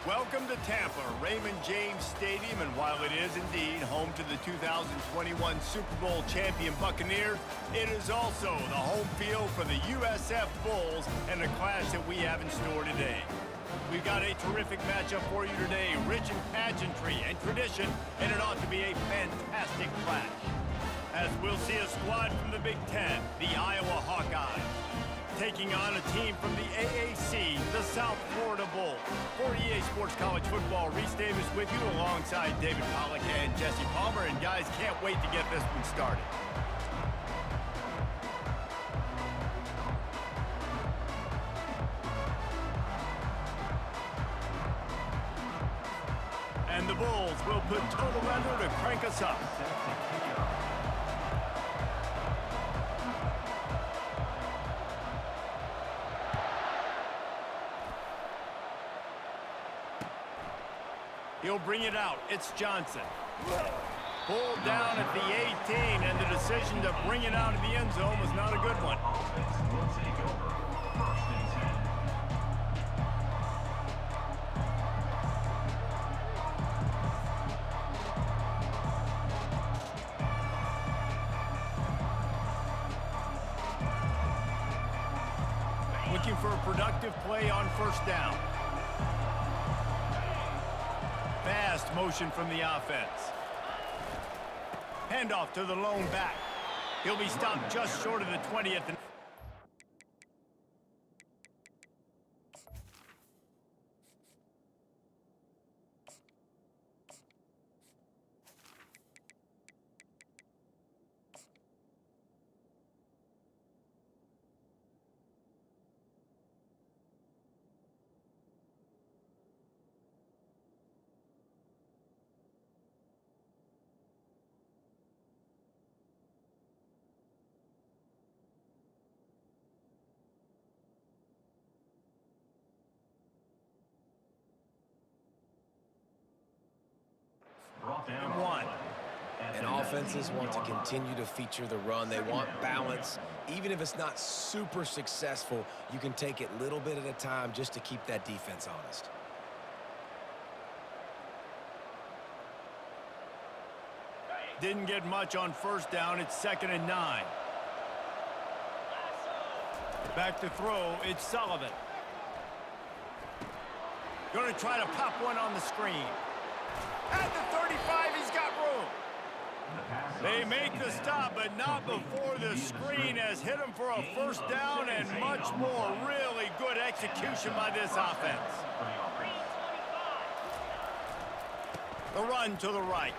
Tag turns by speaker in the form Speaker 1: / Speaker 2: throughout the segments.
Speaker 1: Welcome to Tampa, Raymond James Stadium, and while it is indeed home to the 2021 Super Bowl champion Buccaneers, it is also the home field for the USF Bulls and the clash that we have in store today. We've got a terrific matchup for you today, rich in pageantry and tradition, and it ought to be a fantastic clash. As we'll see a squad from the Big Ten, the Iowa Hawkeyes, taking on a team from the AAC, the South Florida Bulls. For EA Sports College Football, Reese Davis with you alongside David Pollack and Jesse Palmer. And guys, can't wait to get this one started. And the Bulls will put total weather to crank us up. He'll bring it out. It's Johnson. Pulled down at the 18, and the decision to bring it out of the end zone was not a good one. Looking for a productive play on first down. Fast motion from the offense. Handoff to the lone back. He'll be stopped just short of the 20 at the... Down one.
Speaker 2: And offenses want to continue to feature the run. They want balance. Even if it's not super successful, you can take it little bit at a time just to keep that defense honest.
Speaker 1: Didn't get much on first down. It's 2nd and 9. Back to throw. It's Sullivan. Going to try to pop one on the screen. At the 35, he's got room. They make the stop, but not before the screen has hit him for a first down and much more. Really good execution by this offense. The run to the right.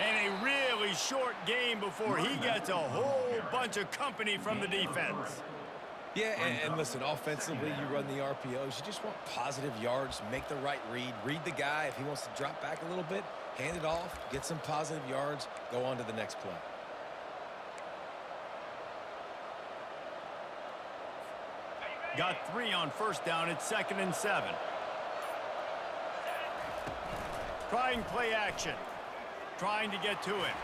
Speaker 1: And a really short game before he gets a whole bunch of company from the defense.
Speaker 2: Yeah, and listen, offensively, you run the RPOs. You just want positive yards, make the right read the guy. If he wants to drop back a little bit, hand it off, get some positive yards, go on to the next play.
Speaker 1: Got 3 on first down. It's 2nd and 7. Trying play action. Trying to get to him.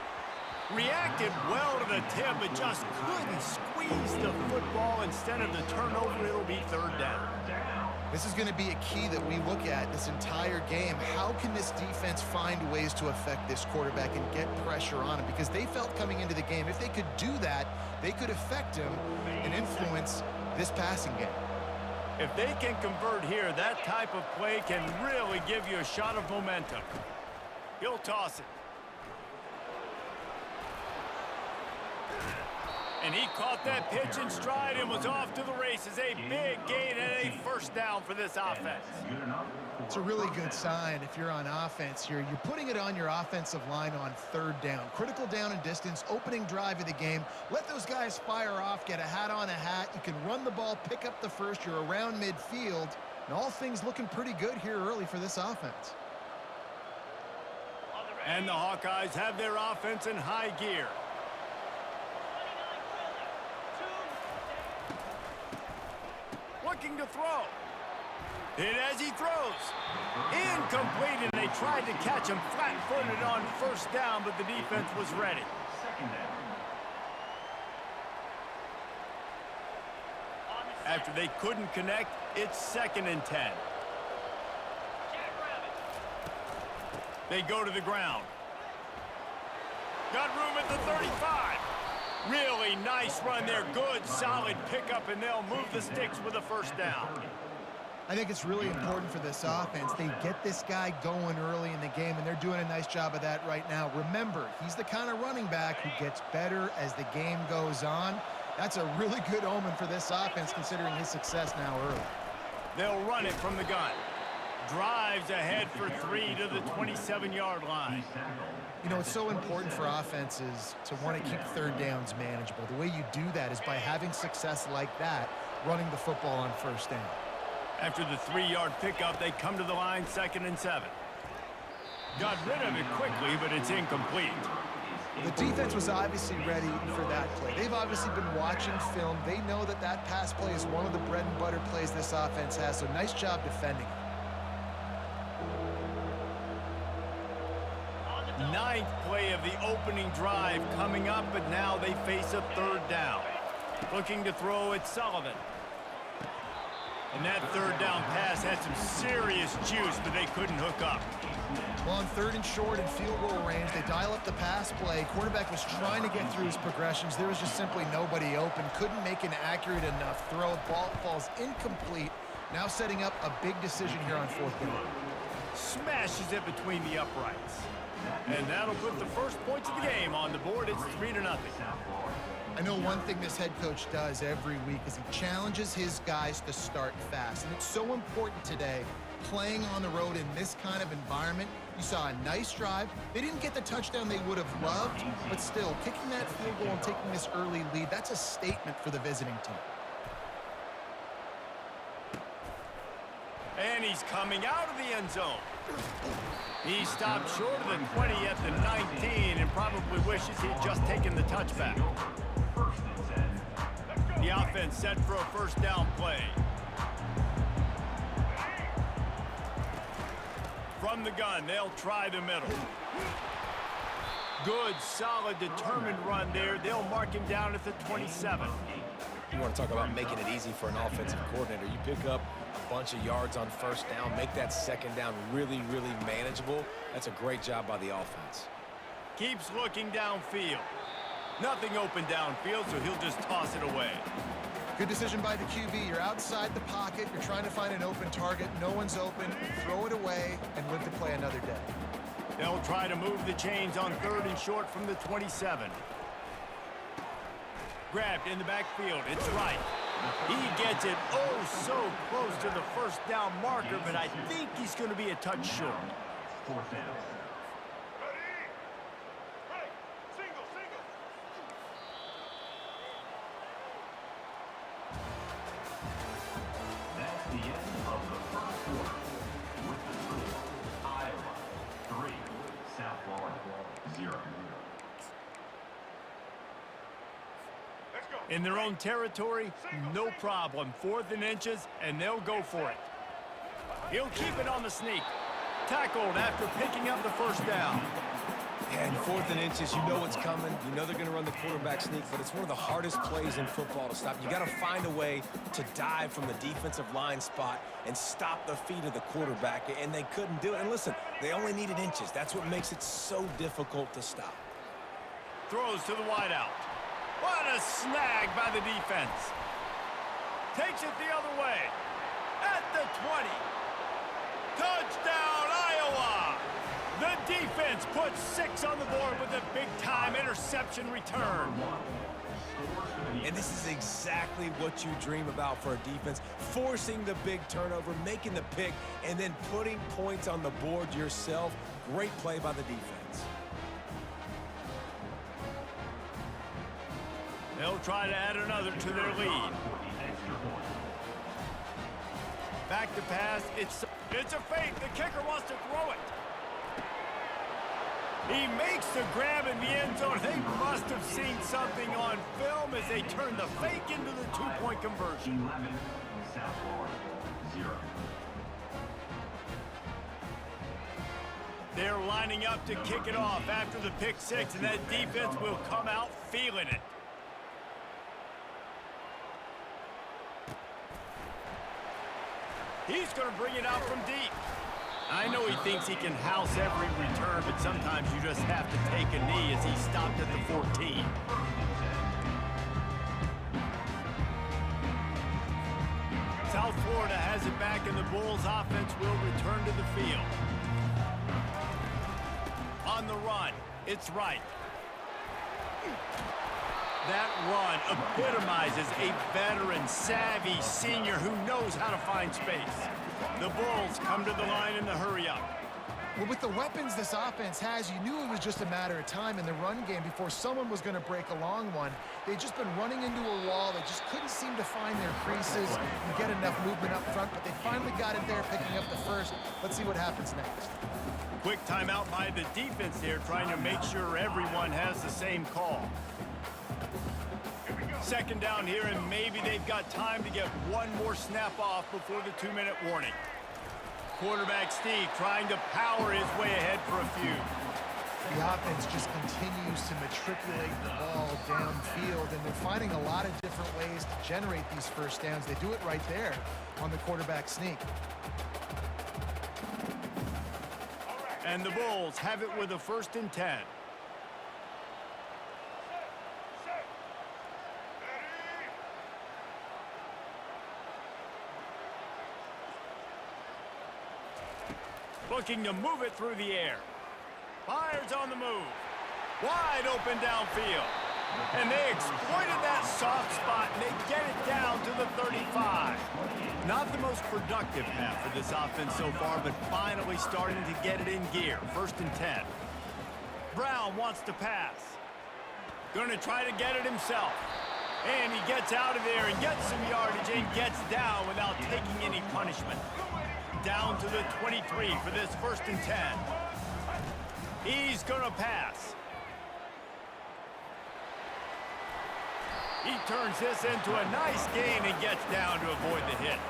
Speaker 1: Reacted well to the tip, but just couldn't squeeze the football. Instead of the turnover, it'll be 3rd down.
Speaker 3: This is going to be a key that we look at this entire game. How can this defense find ways to affect this quarterback and get pressure on him? Because they felt coming into the game, if they could do that, they could affect him and influence this passing game.
Speaker 1: If they can convert here, that type of play can really give you a shot of momentum. He'll toss it. And he caught that pitch in stride and was off to the races. A big gain and a first down for this offense.
Speaker 3: It's a really good sign if you're on offense here. You're putting it on your offensive line on 3rd down. Critical down and distance, opening drive of the game. Let those guys fire off, get a hat on a hat. You can run the ball, pick up the first. You're around midfield. And all things looking pretty good here early for this offense.
Speaker 1: And the Hawkeyes have their offense in high gear. Looking to throw. And as he throws, incomplete, and they tried to catch him flat-footed on first down, but the defense was ready. After they couldn't connect, it's 2nd and 10. They go to the ground. Got room at the 35. Really nice run there. Good, solid pickup, and they'll move the sticks with a first down.
Speaker 3: I think it's really important for this offense. They get this guy going early in the game, and they're doing a nice job of that right now. Remember, he's the kind of running back who gets better as the game goes on. That's a really good omen for this offense, considering his success now early.
Speaker 1: They'll run it from the gun. Drives ahead for 3 to the 27-yard line.
Speaker 3: You know, it's so important for offenses to want to keep third downs manageable. The way you do that is by having success like that, running the football on first down.
Speaker 1: After the 3-yard pickup, they come to the line, 2nd and 7. Got rid of it quickly, but it's incomplete.
Speaker 3: The defense was obviously ready for that play. They've obviously been watching film. They know that that pass play is one of the bread and butter plays this offense has, so nice job defending it.
Speaker 1: 9th play of the opening drive coming up, but now they face a 3rd down. Looking to throw at Sullivan. And that 3rd down pass had some serious juice, but they couldn't hook up.
Speaker 3: Well, on 3rd and short and field goal range, they dial up the pass play. Quarterback was trying to get through his progressions. There was just simply nobody open. Couldn't make an accurate enough throw. Ball falls incomplete. Now setting up a big decision here on 4th down.
Speaker 1: Smashes it between the uprights. And that'll put the first points of the game on the board. It's 3-0.
Speaker 3: I know one thing this head coach does every week is he challenges his guys to start fast. And it's so important today, playing on the road in this kind of environment. You saw a nice drive. They didn't get the touchdown they would have loved, but still, kicking that field goal and taking this early lead, that's a statement for the visiting team.
Speaker 1: And he's coming out of the end zone. He stopped short of the 20 at the 19 and probably wishes he'd just taken the touchback. The offense set for a first down play. From the gun, they'll try the middle. Good, solid, determined run there. They'll mark him down at the 27.
Speaker 2: You want to talk about making it easy for an offensive coordinator. You pick up a bunch of yards on first down, make that second down really, really manageable. That's a great job by the offense.
Speaker 1: Keeps looking downfield. Nothing open downfield, so he'll just toss it away.
Speaker 3: Good decision by the QB. You're outside the pocket. You're trying to find an open target. No one's open. Throw it away and live to play another day.
Speaker 1: They'll try to move the chains on 3rd and short from the 27. Grabbed in the backfield. It's right. He gets it oh so close to the first down marker, but I think he's going to be a touch short.
Speaker 4: 4th down. That's the end of the first quarter. With the score, Iowa 3, South Florida 0.
Speaker 1: In their own territory, no problem. 4th and inches, and they'll go for it. He'll keep it on the sneak. Tackled after picking up the first down.
Speaker 2: And 4th and inches, you know what's coming. You know they're going to run the quarterback sneak, but it's one of the hardest plays in football to stop. You got to find a way to dive from the defensive line spot and stop the feet of the quarterback, and they couldn't do it. And listen, they only needed inches. That's what makes it so difficult to stop.
Speaker 1: Throws to the wideout. What a snag by the defense. Takes it the other way. At the 20. Touchdown, Iowa! The defense puts 6 on the board with a big-time interception return.
Speaker 2: And this is exactly what you dream about for a defense. Forcing the big turnover, making the pick, and then putting points on the board yourself. Great play by the defense.
Speaker 1: They'll try to add another to their lead. Back to pass. It's a fake. The kicker wants to throw it. He makes the grab in the end zone. They must have seen something on film as they turn the fake into the 2-point conversion.
Speaker 4: 11, South Florida 0.
Speaker 1: They're lining up to kick it off after the pick six, and that defense will come out feeling it. He's going to bring it out from deep. I know he thinks he can house every return, but sometimes you just have to take a knee as he stopped at the 14. South Florida has it back, and the Bulls offense will return to the field. On the run, it's right. That run epitomizes a veteran, savvy senior who knows how to find space. The Bulls come to the line in the hurry-up.
Speaker 3: Well, with the weapons this offense has, you knew it was just a matter of time in the run game before someone was going to break a long one. They'd just been running into a wall. They just couldn't seem to find their creases and get enough movement up front, but they finally got it there, picking up the first. Let's see what happens next.
Speaker 1: Quick timeout by the defense there, trying to make sure everyone has the same call. Second down here, and maybe they've got time to get one more snap off before the 2-minute warning. Quarterback Steve trying to power his way ahead for a few.
Speaker 3: The offense just continues to matriculate the ball downfield, and they're finding a lot of different ways to generate these first downs. They do it right there on the quarterback sneak.
Speaker 1: And the Bulls have it with a 1st and 10. Looking to move it through the air. Fires on the move. Wide open downfield. And they exploited that soft spot, and they get it down to the 35. Not the most productive half for this offense so far, but finally starting to get it in gear. 1st and 10. Brown wants to pass. Going to try to get it himself. And he gets out of there and gets some yardage and gets down without taking any punishment. Down to the 23 for this 1st and 10. He's going to pass. He turns this into a nice gain and gets down to avoid the hit.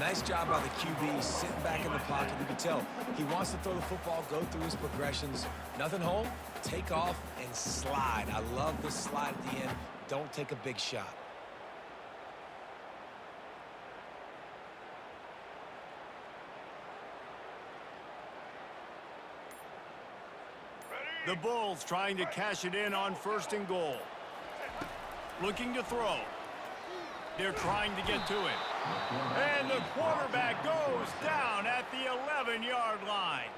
Speaker 2: Nice job by the QB, sitting back in the pocket. You can tell he wants to throw the football, go through his progressions. Nothing home, take off, and slide. I love this slide at the end. Don't take a big shot.
Speaker 1: The Bulls trying to cash it in on 1st and goal. Looking to throw. They're trying to get to it. And the quarterback goes down at the 11-yard line.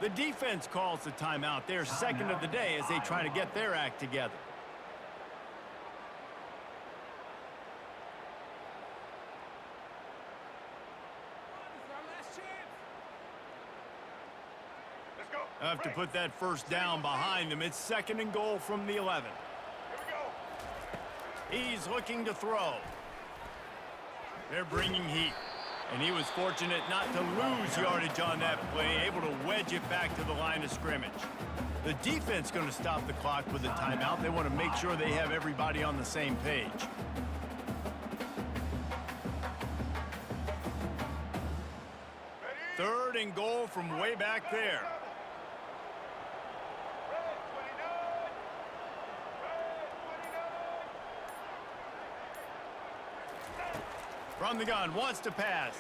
Speaker 1: The defense calls the timeout, their 2nd of the day, as they try to get their act together. Have to put that 1st down behind them. It's 2nd and goal from the 11. He's looking to throw. They're bringing heat. And he was fortunate not to lose yardage on that play, able to wedge it back to the line of scrimmage. The defense going to stop the clock with a timeout. They want to make sure they have everybody on the same page. Third and goal from way back there. From the gun, wants to pass.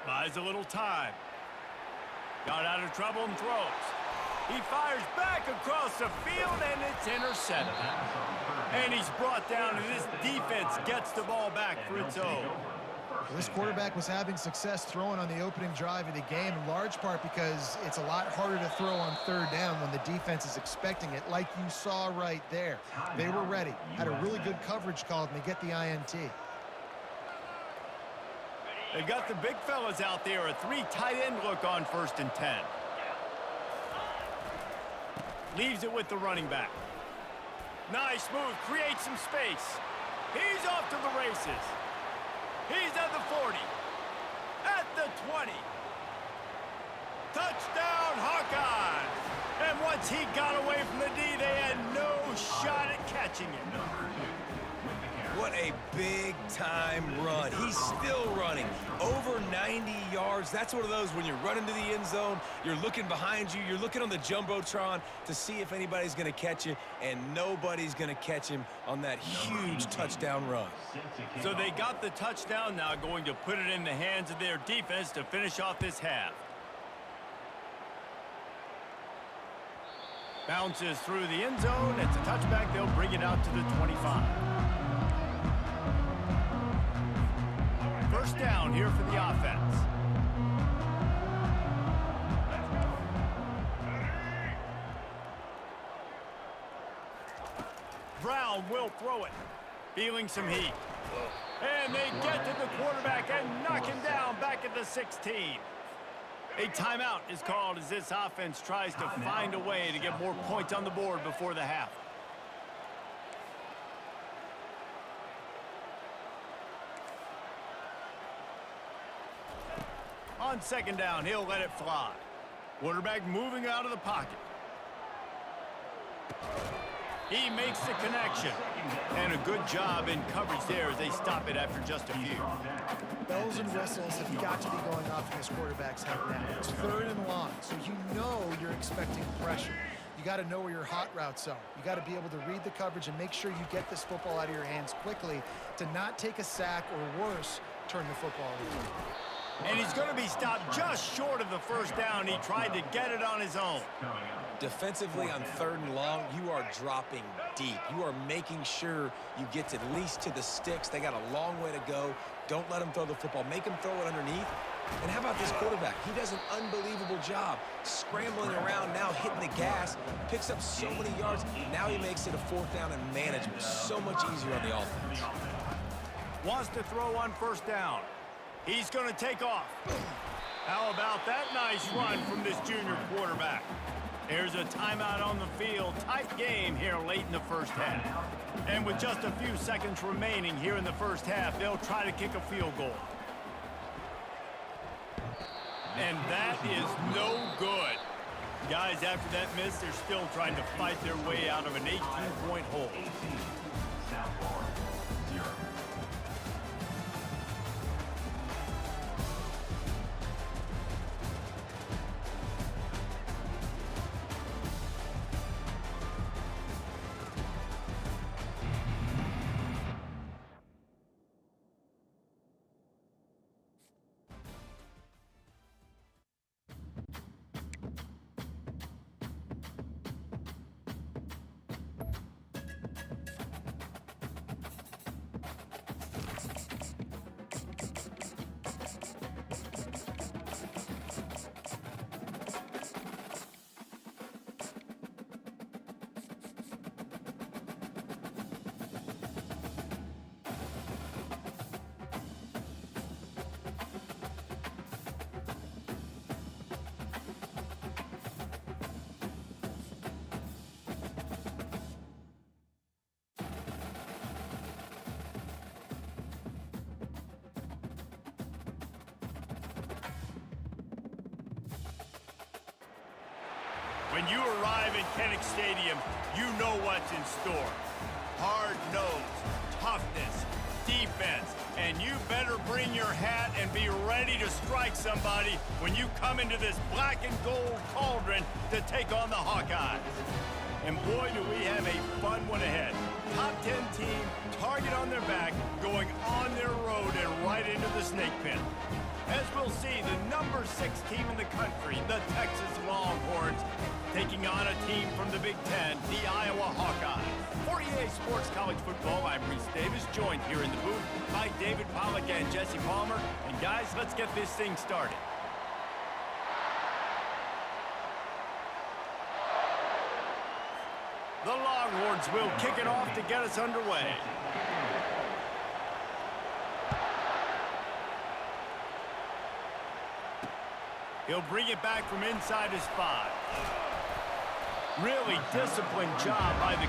Speaker 1: Buys a little time. Got out of trouble and throws. He fires back across the field, and it's intercepted. And he's brought down, and this defense gets the ball back for its own.
Speaker 3: Well, this quarterback was having success throwing on the opening drive of the game, in large part because it's a lot harder to throw on 3rd down when the defense is expecting it, like you saw right there. They were ready, had a really good coverage called, and they get the INT.
Speaker 1: They've got the big fellas out there, a 3 tight end look on 1st and 10. Leaves it with the running back. Nice move, creates some space. He's off to the races. He's at the 40, at the 20. Touchdown, Hawkeyes! And once he got away from the D, they had no shot at catching him.
Speaker 2: What a big-time run. He's still running. Over 90 yards. That's one of those when you're running to the end zone, you're looking behind you, you're looking on the Jumbotron to see if anybody's going to catch you, and nobody's going to catch him on that huge touchdown run.
Speaker 1: So they got the touchdown, now going to put it in the hands of their defense to finish off this half. Bounces through the end zone. It's a touchback. They'll bring it out to the 25. First down here for the offense. Brown will throw it. Feeling some heat. And they get to the quarterback and knock him down back at the 16. A timeout is called as this offense tries to find a way to get more points on the board before the half. On second down, he'll let it fly. Quarterback moving out of the pocket. He makes the connection. And a good job in coverage there as they stop it after just a few.
Speaker 3: Bells and whistles have got to be going off in this quarterback's head now. It's third and long, so you know you're expecting pressure. You got to know where your hot routes are. You got to be able to read the coverage and make sure you get this football out of your hands quickly to not take a sack or worse, turn the football over.
Speaker 1: And he's going to be stopped just short of the first down. He tried to get it on his own.
Speaker 2: Defensively on third and long, you are dropping deep. You are making sure you get at least to the sticks. They got a long way to go. Don't let him throw the football. Make him throw it underneath. And how about this quarterback? He does an unbelievable job scrambling around, now hitting the gas, picks up so many yards. Now he makes it a fourth down and management. So much easier on the offense.
Speaker 1: Wants to throw on first down. He's going to take off. How about that nice run from this junior quarterback? There's a timeout on the field. Tight game here late in the first half. And with just a few seconds remaining here in the first half, they'll try to kick a field goal. And that is no good. Guys, after that miss, they're still trying to fight their way out of an 18-point hole.
Speaker 4: South Florida, 0.
Speaker 1: When you arrive at Kinnick Stadium, you know what's in store. Hard nose, toughness, defense, and you better bring your hat and be ready to strike somebody when you come into this black and gold cauldron to take on the Hawkeyes. And boy, do we have a fun one ahead. Top 10 team, target on their back, going on their road and right into the snake pit. As we'll see, the number 6 team in the country, the Texas Longhorns, taking on a team from the Big Ten, the Iowa Hawkeyes. For EA Sports College Football, I'm Reese Davis, joined here in the booth by David Pollack and Jesse Palmer. And guys, let's get this thing started. The Longhorns will kick it off to get us underway. He'll bring it back from inside his 5. Really disciplined job by the...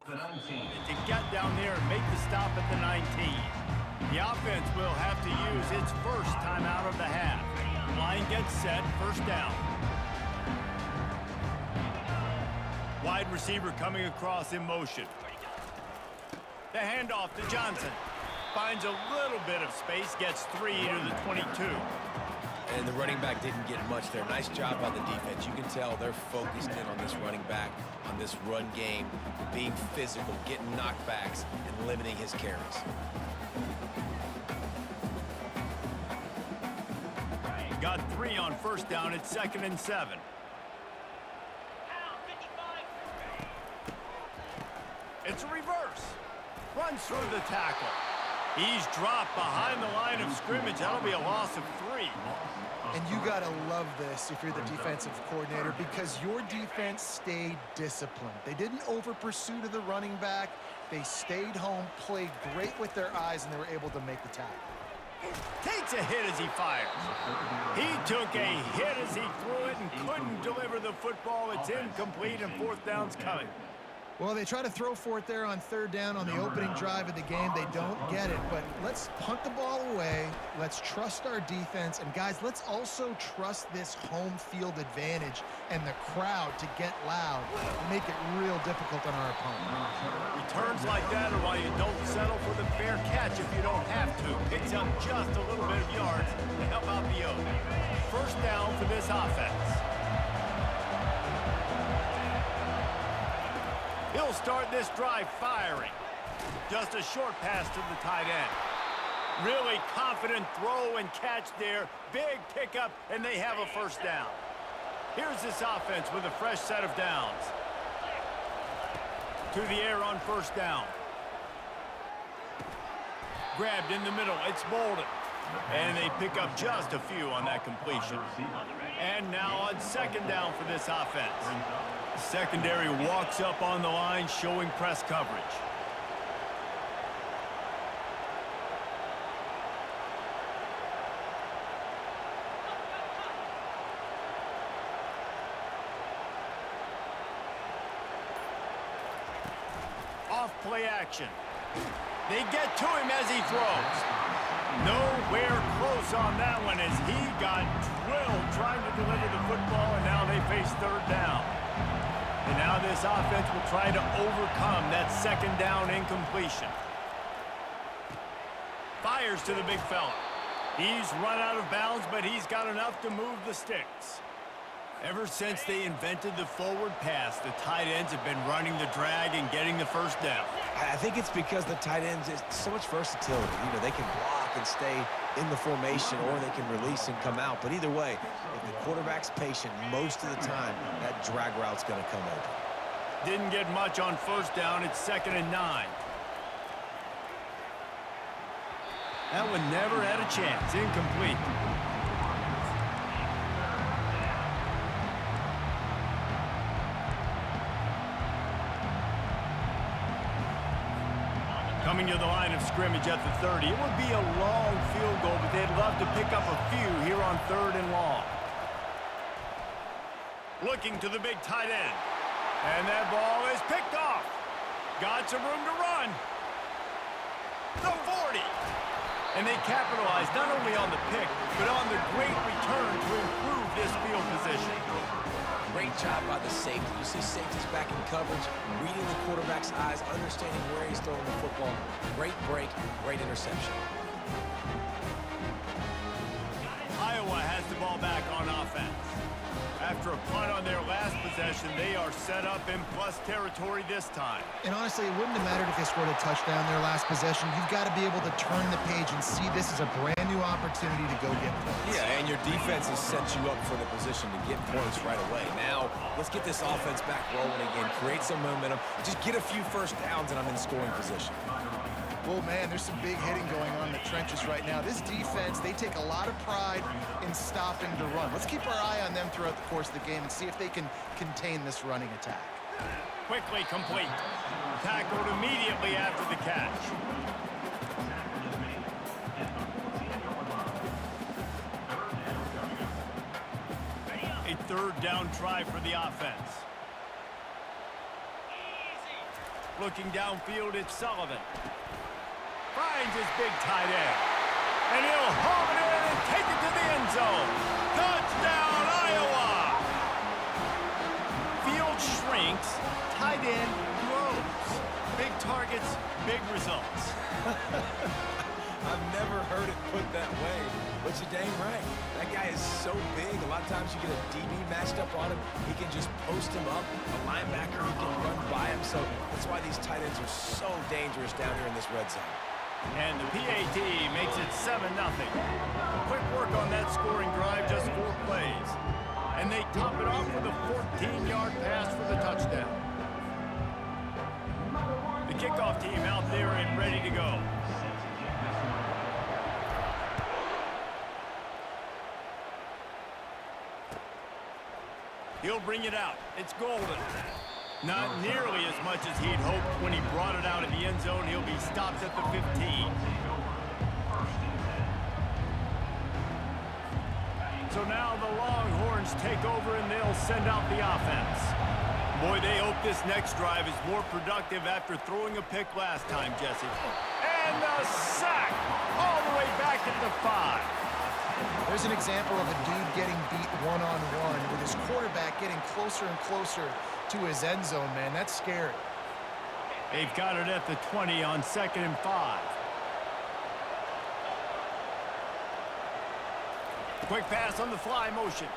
Speaker 4: The 19.
Speaker 1: to get down there and make the stop at the 19. The offense will have to use its first timeout of the half. Line gets set, first down. Wide receiver coming across in motion. The handoff to Johnson. Finds a little bit of space, gets 3 to the 22.
Speaker 2: And the running back didn't get much there. Nice job by the defense. You can tell they're focused in on this running back, on this run game, being physical, getting knockbacks, and limiting his carries.
Speaker 1: Got 3 on first down at 2nd and 7. It's a reverse. Runs through the tackle. He's dropped behind the line of scrimmage. That'll be a loss of 3.
Speaker 3: And you got to love this if you're the defensive coordinator, because your defense stayed disciplined. They didn't over-pursue to the running back. They stayed home, played great with their eyes, and they were able to make the tackle.
Speaker 1: Takes a hit as he fires. He took a hit as he threw it and couldn't deliver the football. It's incomplete, and 4th down's coming.
Speaker 3: Well, they try to throw for it there on 3rd down on the opening drive of the game. They don't get it, but let's punt the ball away. Let's trust our defense. And, guys, let's also trust this home field advantage and the crowd to get loud and make it real difficult on our opponent.
Speaker 1: Returns like that are why you don't settle for the fair catch if you don't have to. Picks up just a little bit of yards to help out the O's. 1st down for this offense. He'll start this drive firing. Just a short pass to the tight end. Really confident throw and catch there. Big pickup, and they have a 1st down. Here's this offense with a fresh set of downs. To the air on 1st down. Grabbed in the middle. It's Bolden. And they pick up just a few on that completion. And now on 2nd down for this offense. Secondary walks up on the line, showing press coverage. Off play action. They get to him as he throws. Nowhere close on that one as he got drilled trying to deliver the football, and now they face 3rd down. And now this offense will try to overcome that 2nd down incompletion. Fires to the big fella. He's run out of bounds, but he's got enough to move the sticks. Ever since they invented the forward pass, the tight ends have been running the drag and getting the 1st down.
Speaker 2: I think it's because the tight ends is so much versatility. You know, they can block and stay in the formation, or they can release and come out. But either way, if the quarterback's patient, most of the time, that drag route's going to come open.
Speaker 1: Didn't get much on 1st down. It's 2nd and 9. That one never had a chance. Incomplete. Coming to the line of scrimmage at the 30. It would be a long field goal, but they'd love to pick up a few here on 3rd and long. Looking to the big tight end. And that ball is picked off. Got some room to run. The 40. And they capitalize not only on the pick, but on the great return to improve this field position.
Speaker 2: Great job by the safety. You see safeties back in coverage, reading the quarterback's eyes, understanding where he's throwing the football. Great break, great interception.
Speaker 1: Iowa has the ball back on offense. After a punt on their last possession, they are set up in plus territory this time.
Speaker 3: And honestly, it wouldn't have mattered if they scored a touchdown their last possession. You've got to be able to turn the page and see this as a brand new opportunity to go get points.
Speaker 2: Yeah, and your defense has set you up for the position to get points right away. Now, let's get this offense back rolling again, create some momentum, just get a few 1st downs, and I'm in scoring position.
Speaker 3: Oh, man, there's some big hitting going on in the trenches right now. This defense, they take a lot of pride in stopping the run. Let's keep our eye on them throughout the course of the game and see if they can contain this running attack.
Speaker 1: Quickly complete. Tackled immediately after the catch. A 3rd down try for the offense. Looking downfield, it's Sullivan. Finds his big tight end. And he'll haul it in and take it to the end zone. Touchdown, Iowa! Field shrinks, tight end grows. Big targets, big results.
Speaker 2: I've never heard it put that way, but you're dang right. That guy is so big, a lot of times you get a DB matched up on him. He can just post him up. A linebacker, he can run by him. So that's why these tight ends are so dangerous down here in this red zone.
Speaker 1: And the PAT makes it 7-0. Quick work on that scoring drive, just 4 plays. And they top it off with a 14-yard pass for the touchdown. The kickoff team out there and ready to go. He'll bring it out. It's golden. Not nearly as much as he'd hoped when he brought it out of the end zone. He'll be stopped at the 15. So now the Longhorns take over and they'll send out the offense. Boy, they hope this next drive is more productive after throwing a pick last time, Jesse. And the sack all the way back at the 5.
Speaker 3: There's an example of a dude getting beat one-on-one with his quarterback getting closer and closer to his end zone, man. That's scary.
Speaker 1: They've got it at the 20 on 2nd and 5. Quick pass on the fly motion.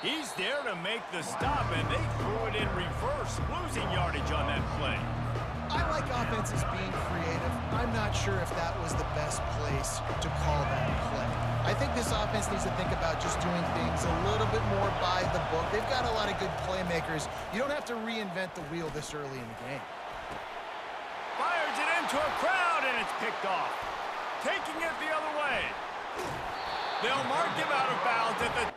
Speaker 1: He's there to make the stop, and they threw it in reverse, losing yardage on that play.
Speaker 3: I like offenses being creative. I'm not sure if that was the best place to call that play. I think this offense needs to think about just doing things a little bit more by the book. They've got a lot of good playmakers. You don't have to reinvent the wheel this early in the game.
Speaker 1: Fires it into a crowd, and it's picked off. Taking it the other way. They'll mark him out of bounds at the...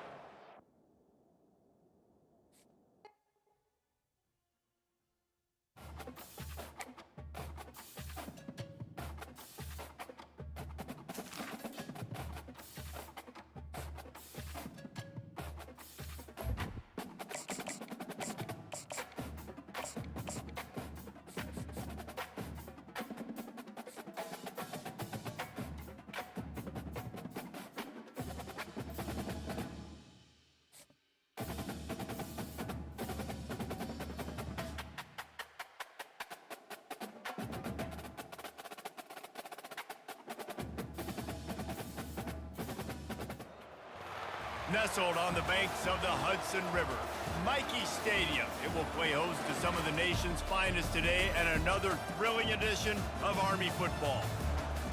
Speaker 1: Nestled on the banks of the Hudson River, Michie Stadium. It will play host to some of the nation's finest today and another thrilling edition of Army football.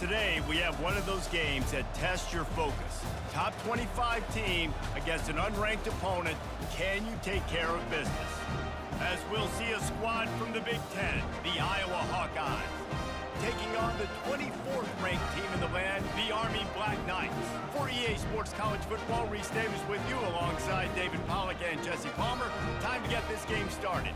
Speaker 1: Today, we have one of those games that tests your focus. Top 25 team against an unranked opponent. Can you take care of business? As we'll see a squad from the Big Ten, the Iowa Hawkeyes, taking on the 24th ranked team in the land, the Army Black Knights. For EA Sports College Football, Reese Davis with you alongside David Pollack and Jesse Palmer. Time to get this game started.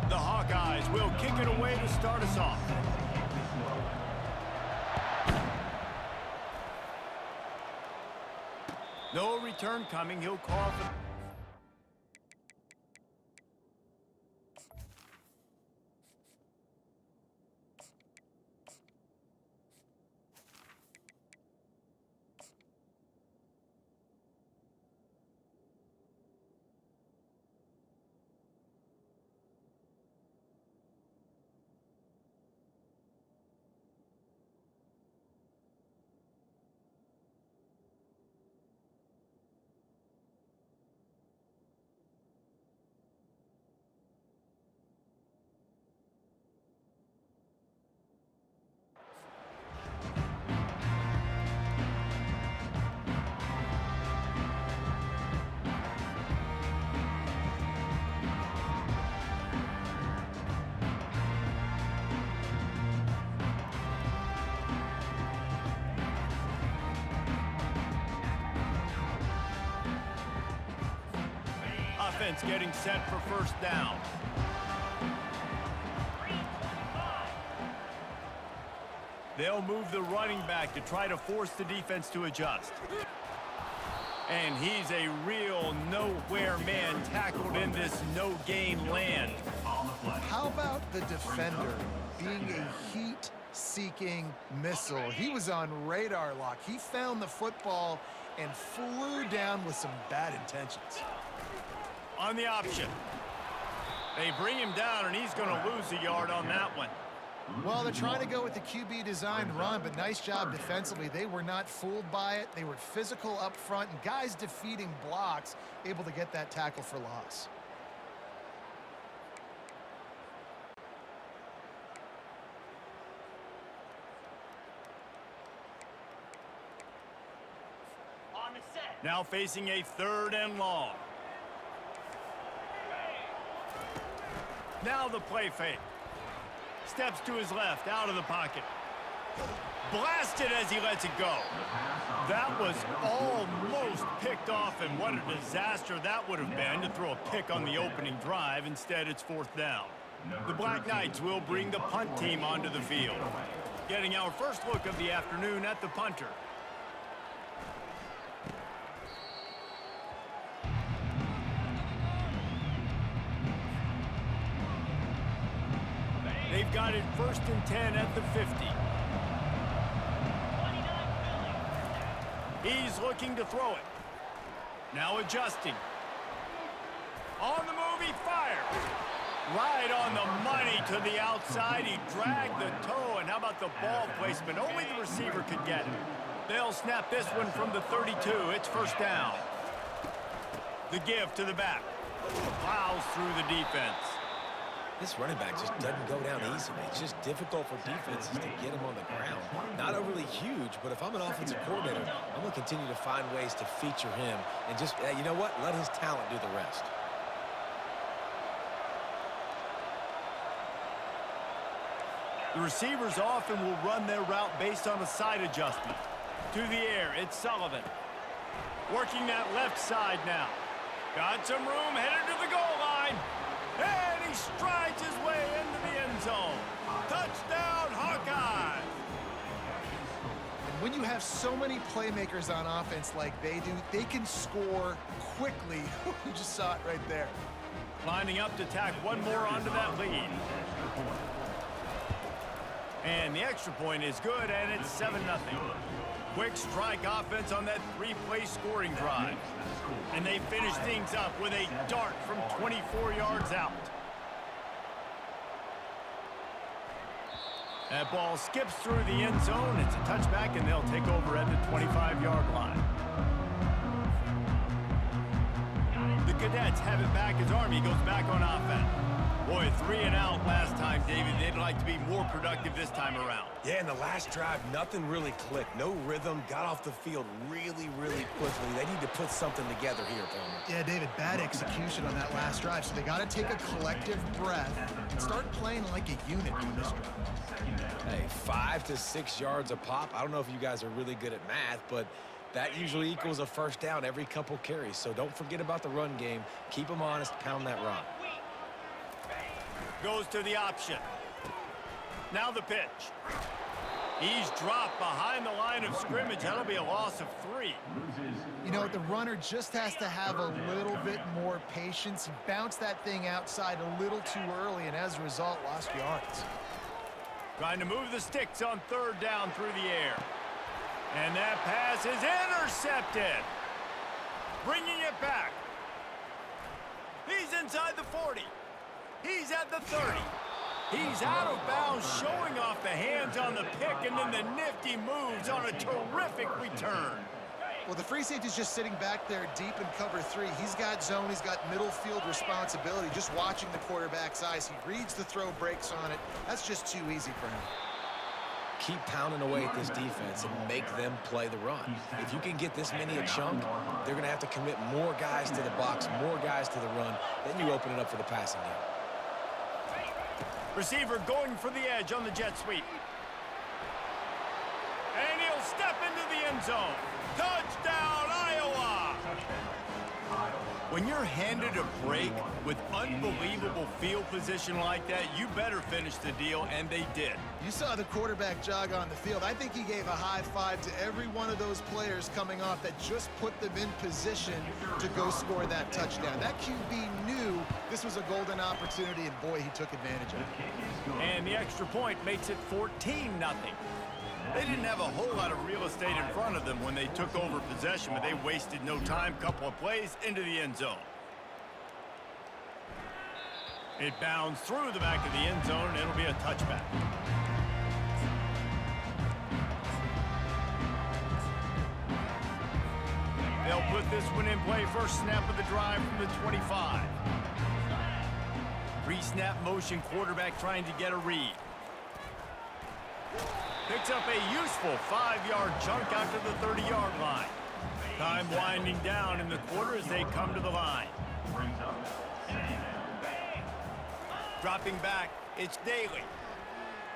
Speaker 1: The Hawkeyes will kick it away to start us off. No return coming. He'll call for... Offense getting set for first down. They'll move the running back to try to force the defense to adjust. And he's a real nowhere man tackled in this no-gain land.
Speaker 3: How about the defender being a heat-seeking missile? He was on radar lock. He found the football and flew down with some bad intentions.
Speaker 1: on the option. They bring him down, and he's going to lose a yard on that one.
Speaker 3: Well, they're trying to go with the QB designed run, but nice job defensively. They were not fooled by it. They were physical up front, and guys defeating blocks, able to get that tackle for loss.
Speaker 1: Now facing a 3rd and long. Now the play fake. Steps to his left, out of the pocket. Blasted as he lets it go. That was almost picked off, and what a disaster that would have been to throw a pick on the opening drive. Instead, it's 4th down. The Black Knights will bring the punt team onto the field. Getting our first look of the afternoon at the punter. They've got it 1st and 10 at the 50. He's looking to throw it. Now adjusting. On the move, he fires. Right on the money to the outside. He dragged the toe, and how about the ball placement? Only the receiver could get it. They'll snap this one from the 32. It's 1st down. The give to the back. Plows through the defense.
Speaker 2: This running back just doesn't go down easily. It's just difficult for defenses to get him on the ground. Not overly huge, but if I'm an offensive coordinator, I'm going to continue to find ways to feature him and just, you know what, let his talent do the rest.
Speaker 1: The receivers often will run their route based on a side adjustment. To the air, it's Sullivan. Working that left side now. Got some room, headed to the goal line. And he strides his way into the end zone. Touchdown, Hawkeyes!
Speaker 3: When you have so many playmakers on offense like they do, they can score quickly. You just saw it right there.
Speaker 1: Lining up to tack one more onto that lead. And the extra point is good, and it's 7-0. Quick strike offense on that 3-play scoring drive. And they finish things up with a dart from 24 yards out. That ball skips through the end zone. It's a touchback, and they'll take over at the 25-yard line. The Cadets have it back as Army goes back on offense. Boy, 3 and out last time, David. They'd like to be more productive this time around.
Speaker 2: Yeah, in the last drive, nothing really clicked. No rhythm, got off the field really quickly. They need to put something together here, Palmer.
Speaker 3: Yeah, David, bad execution on that last drive, so they got to take a collective breath and start playing like a unit on this drive.
Speaker 2: Hey, 5 to 6 yards a pop. I don't know if you guys are really good at math, but that usually equals a 1st down every couple carries. So don't forget about the run game. Keep them honest, pound that rock.
Speaker 1: Goes to the option. Now the pitch. He's dropped behind the line of scrimmage. That'll be a loss of 3.
Speaker 3: You know, the runner just has to have a little bit more patience. He bounced that thing outside a little too early, and as a result, lost yards.
Speaker 1: Trying to move the sticks on 3rd down through the air. And that pass is intercepted. Bringing it back. He's inside the 40. He's at the 30. He's out of bounds, showing off the hands on the pick, and then the nifty moves on a terrific return.
Speaker 3: Well, the free safety's just sitting back there deep in cover 3. He's got zone. He's got middle field responsibility. Just watching the quarterback's eyes. He reads the throw, breaks on it. That's just too easy for him.
Speaker 2: Keep pounding away at this defense and make them play the run. If you can get this many a chunk, they're going to have to commit more guys to the box, more guys to the run. Then you open it up for the passing game.
Speaker 1: Receiver going for the edge on the jet sweep. And he'll step into the end zone. Touchdown, Iowa! When you're handed a break with unbelievable field position like that, you better finish the deal, and they did.
Speaker 3: You saw the quarterback jog on the field. I think he gave a high five to every one of those players coming off that just put them in position to go score that touchdown. That QB knew this was a golden opportunity, and boy, he took advantage of it.
Speaker 1: And the extra point makes it 14-0. They didn't have a whole lot of real estate in front of them when they took over possession, but they wasted no time. Couple of plays into the end zone. It bounds through the back of the end zone, and it'll be a touchback. They'll put this one in play. First snap of the drive from the 25. Pre-snap motion, quarterback trying to get a read. Picks up a useful 5-yard chunk out to the 30-yard line. Time winding down in the quarter as they come to the line. Dropping back, it's Daly.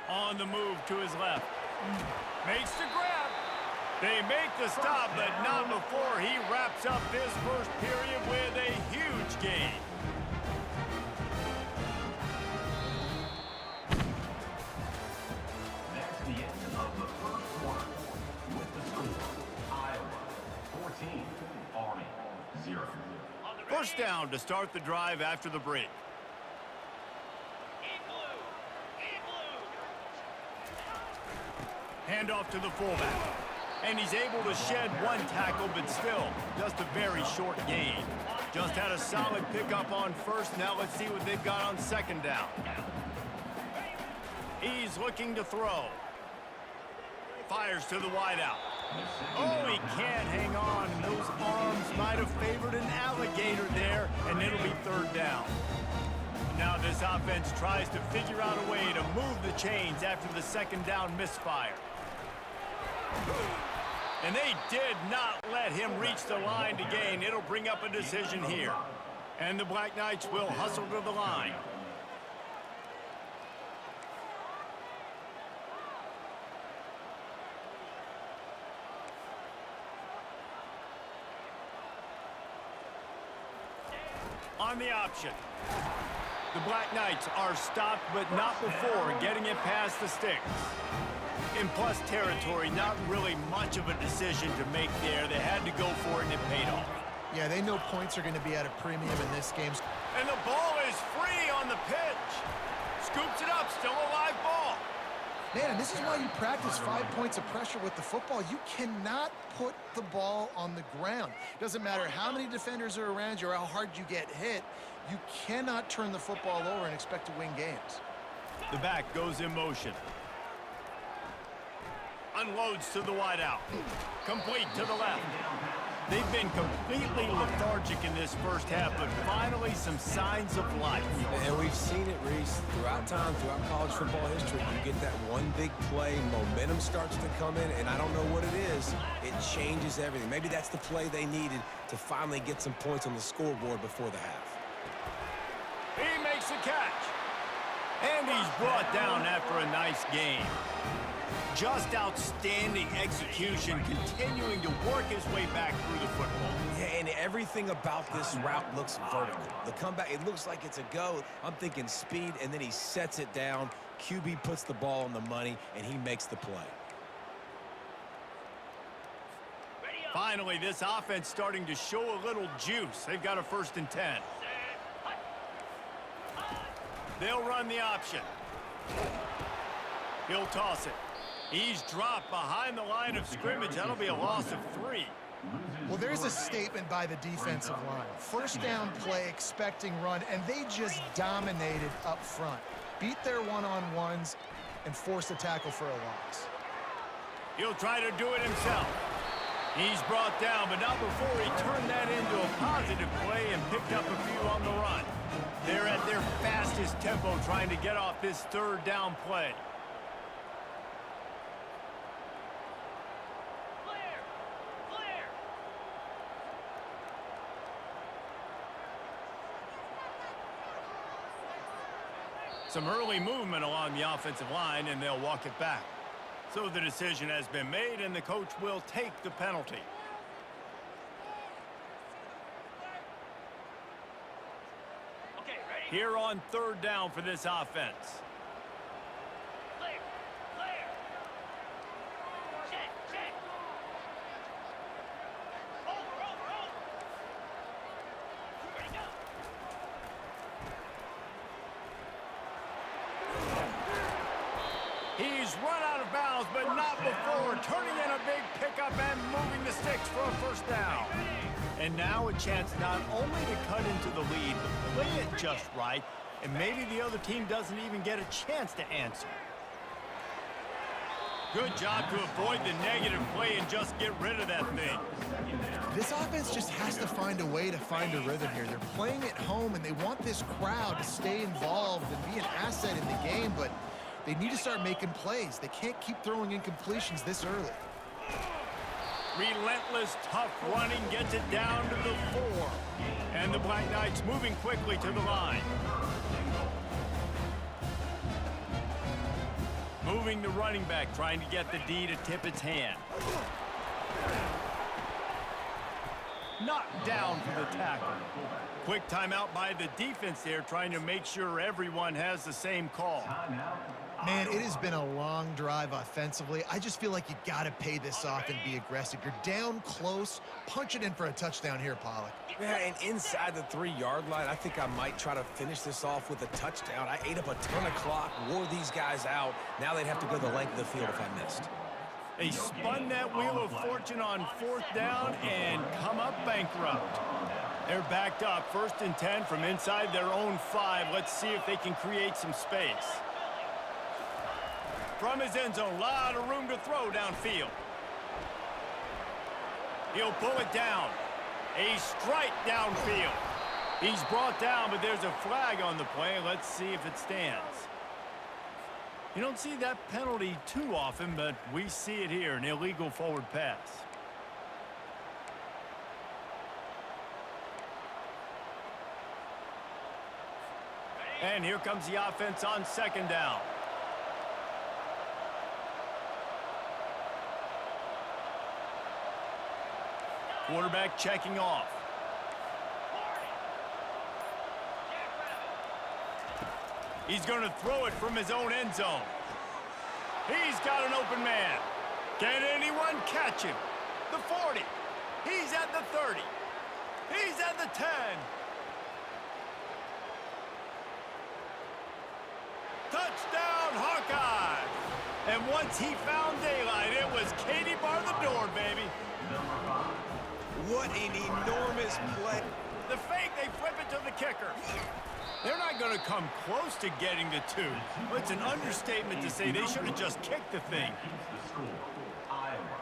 Speaker 1: On the move to his left. Makes the grab. They make the stop, but not before he wraps up this first period with a huge gain.
Speaker 4: That's the end of the first quarter. With the score, Iowa 14, Army 0.
Speaker 1: First down to start the drive after the break. Handoff to the fullback. And he's able to shed one tackle, but still just a very short gain. Just had a solid pickup on first. Now let's see what they've got on second down. He's looking to throw. Fires to the wideout. Oh, he can't hang on. Those arms might have favored an alligator there, and it'll be third down. Now this offense tries to figure out a way to move the chains after the second down misfire. And they did not let him reach the line to gain. It'll bring up a decision here. And the Black Knights will hustle to the line. On the option. The Black Knights are stopped, but not before getting it past the sticks. In plus territory, not really much of a decision to make there. They had to go for it, and it paid off.
Speaker 3: Yeah, they know points are going to be at a premium in this game.
Speaker 1: And the ball is free on the pitch. Scoops it up, still a live ball.
Speaker 3: Man, and this is why you practice 5 points of pressure with the football. You cannot put the ball on the ground. Doesn't matter how many defenders are around you or how hard you get hit. You cannot turn the football over and expect to win games.
Speaker 1: The back goes in motion. Unloads to the wideout. Complete to the left. They've been completely lethargic in this first half, but finally some signs of life.
Speaker 2: And we've seen it, Reese, throughout time, throughout college football history. You get that one big play, momentum starts to come in, and I don't know what it is. It changes everything. Maybe that's the play they needed to finally get some points on the scoreboard before the half.
Speaker 1: He makes the catch. And he's brought down after a nice game. Just outstanding execution, continuing to work his way back through the football.
Speaker 2: Yeah, and everything about this route looks vertical. The comeback, it looks like it's a go. I'm thinking speed, and then he sets it down. QB puts the ball on the money, and he makes the play.
Speaker 1: Finally, this offense starting to show a little juice. They've got a 1st and 10. They'll run the option. He'll toss it. He's dropped behind the line of scrimmage. That'll be a loss of 3.
Speaker 3: Well, there's a statement by the defensive line. First down play, expecting run, and they just dominated up front. Beat their one-on-ones and forced a tackle for a loss.
Speaker 1: He'll try to do it himself. He's brought down, but not before he turned that into a positive play and picked up a few on the run. They're at their fastest tempo trying to get off this 3rd down play. Some early movement along the offensive line, and they'll walk it back. So the decision has been made, and the coach will take the penalty.
Speaker 5: Okay, ready?
Speaker 1: Here on 3rd down for this offense.
Speaker 5: Clear, clear. Check, check. Over. Ready, go.
Speaker 1: He's run out of bounds, but not before turning in a big pickup and moving the sticks for a 1st down. And now a chance not only to cut into the lead, but play it just right and maybe the other team doesn't even get a chance to answer. Good job to avoid the negative play and just get rid of that thing.
Speaker 3: This offense just has to find a way to find a rhythm here. They're playing at home, and they want this crowd to stay involved and be an asset in the game, but they need to start making plays. They can't keep throwing incompletions this early.
Speaker 1: Relentless, tough running gets it down to the 4. And the Black Knights moving quickly to the line. Moving the running back, trying to get the D to tip its hand. Knocked down for the tackle. Quick timeout by the defense there, trying to make sure everyone has the same call.
Speaker 3: Man, it has been a long drive offensively. I just feel like you got to pay this off and be aggressive. You're down close. Punch it in for a touchdown here, Pollock.
Speaker 2: Yeah, and inside the 3-yard line, I think I might try to finish this off with a touchdown. I ate up a ton of clock, wore these guys out. Now they'd have to go the length of the field if I missed.
Speaker 1: They spun that wheel of fortune on 4th down and come up bankrupt. They're backed up, 1st and 10 from inside their own 5. Let's see if they can create some space. From his end zone, a lot of room to throw downfield. He'll pull it down. A strike downfield. He's brought down, but there's a flag on the play. Let's see if it stands. You don't see that penalty too often, but we see it here, an illegal forward pass. And here comes the offense on 2nd down. Quarterback checking off. He's going to throw it from his own end zone. He's got an open man. Can anyone catch him? The 40. He's at the 30. He's at the 10. Touchdown, Hawkeye! And once he found daylight, it was Katie bar the door, baby.
Speaker 2: What an enormous play.
Speaker 1: The fake, they flip it to the kicker. They're not going to come close to getting the 2. It's an understatement to say they should have just kicked the thing.
Speaker 4: The score, Iowa.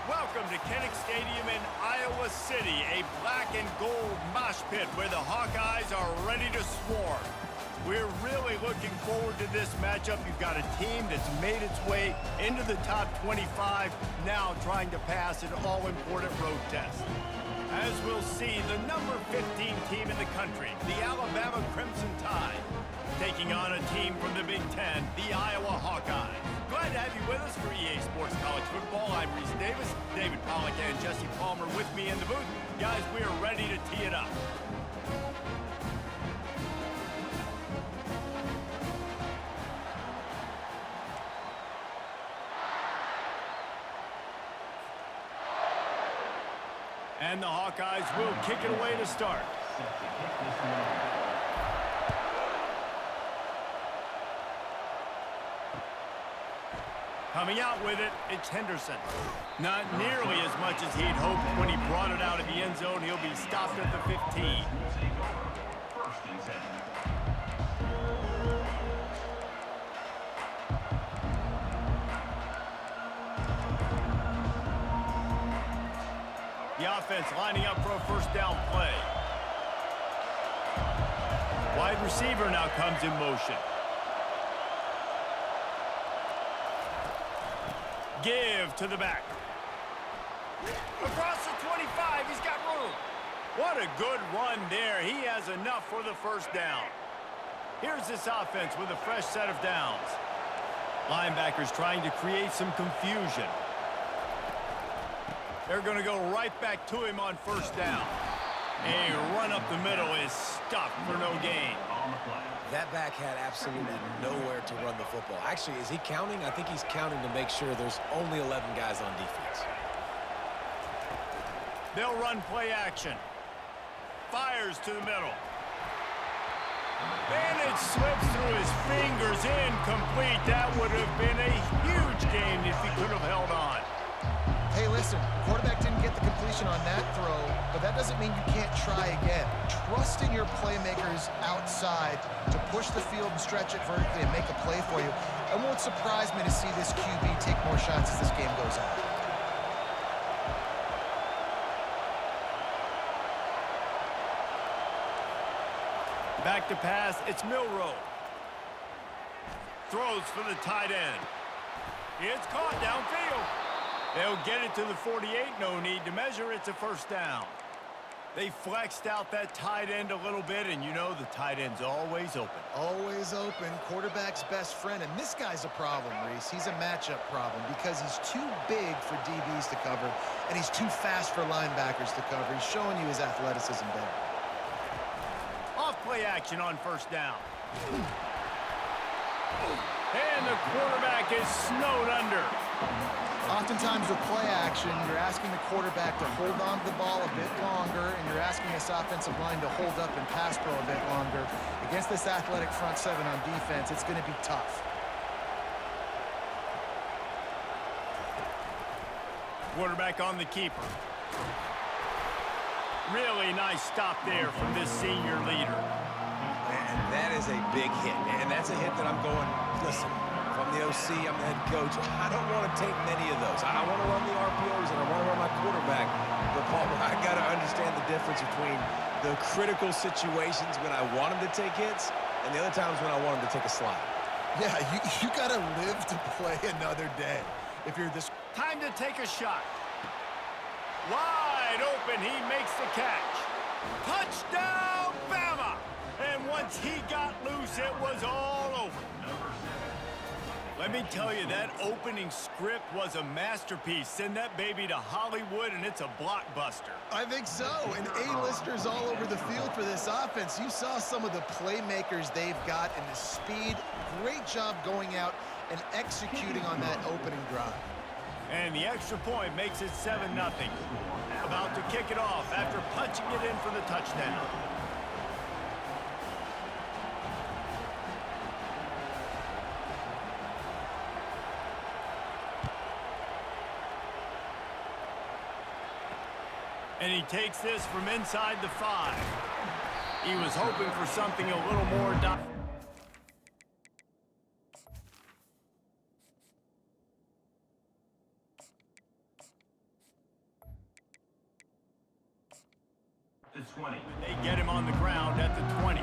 Speaker 1: Welcome to Kinnick Stadium in Iowa City, a black and gold mosh pit where the Hawkeyes are ready to swarm. We're really looking forward to this matchup. You've got a team that's made its way into the top 25, now trying to pass an all-important road test. As we'll see, the number 15 team in the country, the Alabama Crimson Tide, taking on a team from the Big Ten, the Iowa Hawkeyes. Glad to have you with us for EA Sports College Football. I'm Reese Davis, David Pollock and Jesse Palmer with me in the booth. Guys, we are ready to tee it up. And the Hawkeyes will kick it away to start. Coming out with it, it's Henderson. Not nearly as much as he'd hoped when he brought it out of the end zone. He'll be stopped at the 15.
Speaker 4: First and 10.
Speaker 1: The offense lining up for a first down play. Wide receiver now comes in motion. Give to the back. Across the 25, he's got room. What a good run there. He has enough for the first down. Here's this offense with a fresh set of downs. Linebackers trying to create some confusion. They're going to go right back to him on first down. A run up the middle is stuffed for no gain.
Speaker 4: On the play.
Speaker 2: That back had absolutely nowhere to run the football. Actually, is he counting? I think he's counting to make sure there's only 11 guys on defense.
Speaker 1: They'll run play action. Fires to the middle. And it slips through his fingers, incomplete. That would have been a huge gain if he could have held on.
Speaker 3: Hey, listen, the quarterback didn't get the completion on that throw, but that doesn't mean you can't try again. Trust in your playmakers outside to push the field and stretch it vertically and make a play for you. It won't surprise me to see this QB take more shots as this game goes on.
Speaker 1: Back to pass, it's Milrow. Throws for the tight end. It's caught downfield. They'll get it to the 48, no need to measure, it's a first down. They flexed out that tight end a little bit, and you know the tight end's always open.
Speaker 3: Always open, quarterback's best friend, and this guy's a problem, Reese. He's a matchup problem because he's too big for DBs to cover, and he's too fast for linebackers to cover. He's showing you his athleticism there.
Speaker 1: Off play action on first down. And the quarterback is snowed under.
Speaker 3: Oftentimes with play action, you're asking the quarterback to hold on to the ball a bit longer, and you're asking this offensive line to hold up and pass pro a bit longer. Against this athletic front seven on defense, it's going to be tough.
Speaker 1: Quarterback on the keeper. Really nice stop there from this senior leader.
Speaker 2: And that is a big hit. And that's a hit that I'm going, listen, from the OC, I'm the head coach. I don't want to take many of those. I want to run the RPOs and I want to run my quarterback. But, Paul, I got to understand the difference between the critical situations when I want him to take hits and the other times when I want him to take a slide.
Speaker 3: Yeah, you got to live to play another day. If you're this...
Speaker 1: Time to take a shot. Wide open, he makes the catch. Touchdown, Bama! And once he got loose, it was all over. Let me tell you, that opening script was a masterpiece. Send that baby to Hollywood, and it's a blockbuster.
Speaker 3: I think so, and A-listers all over the field for this offense. You saw some of the playmakers they've got and the speed. Great job going out and executing on that opening drive.
Speaker 1: And the extra point makes it 7-0. About to kick it off after punching it in for the touchdown. And he takes this from inside the 5. He was hoping for something a little more
Speaker 4: The 20.
Speaker 1: They get him on the ground at the 20.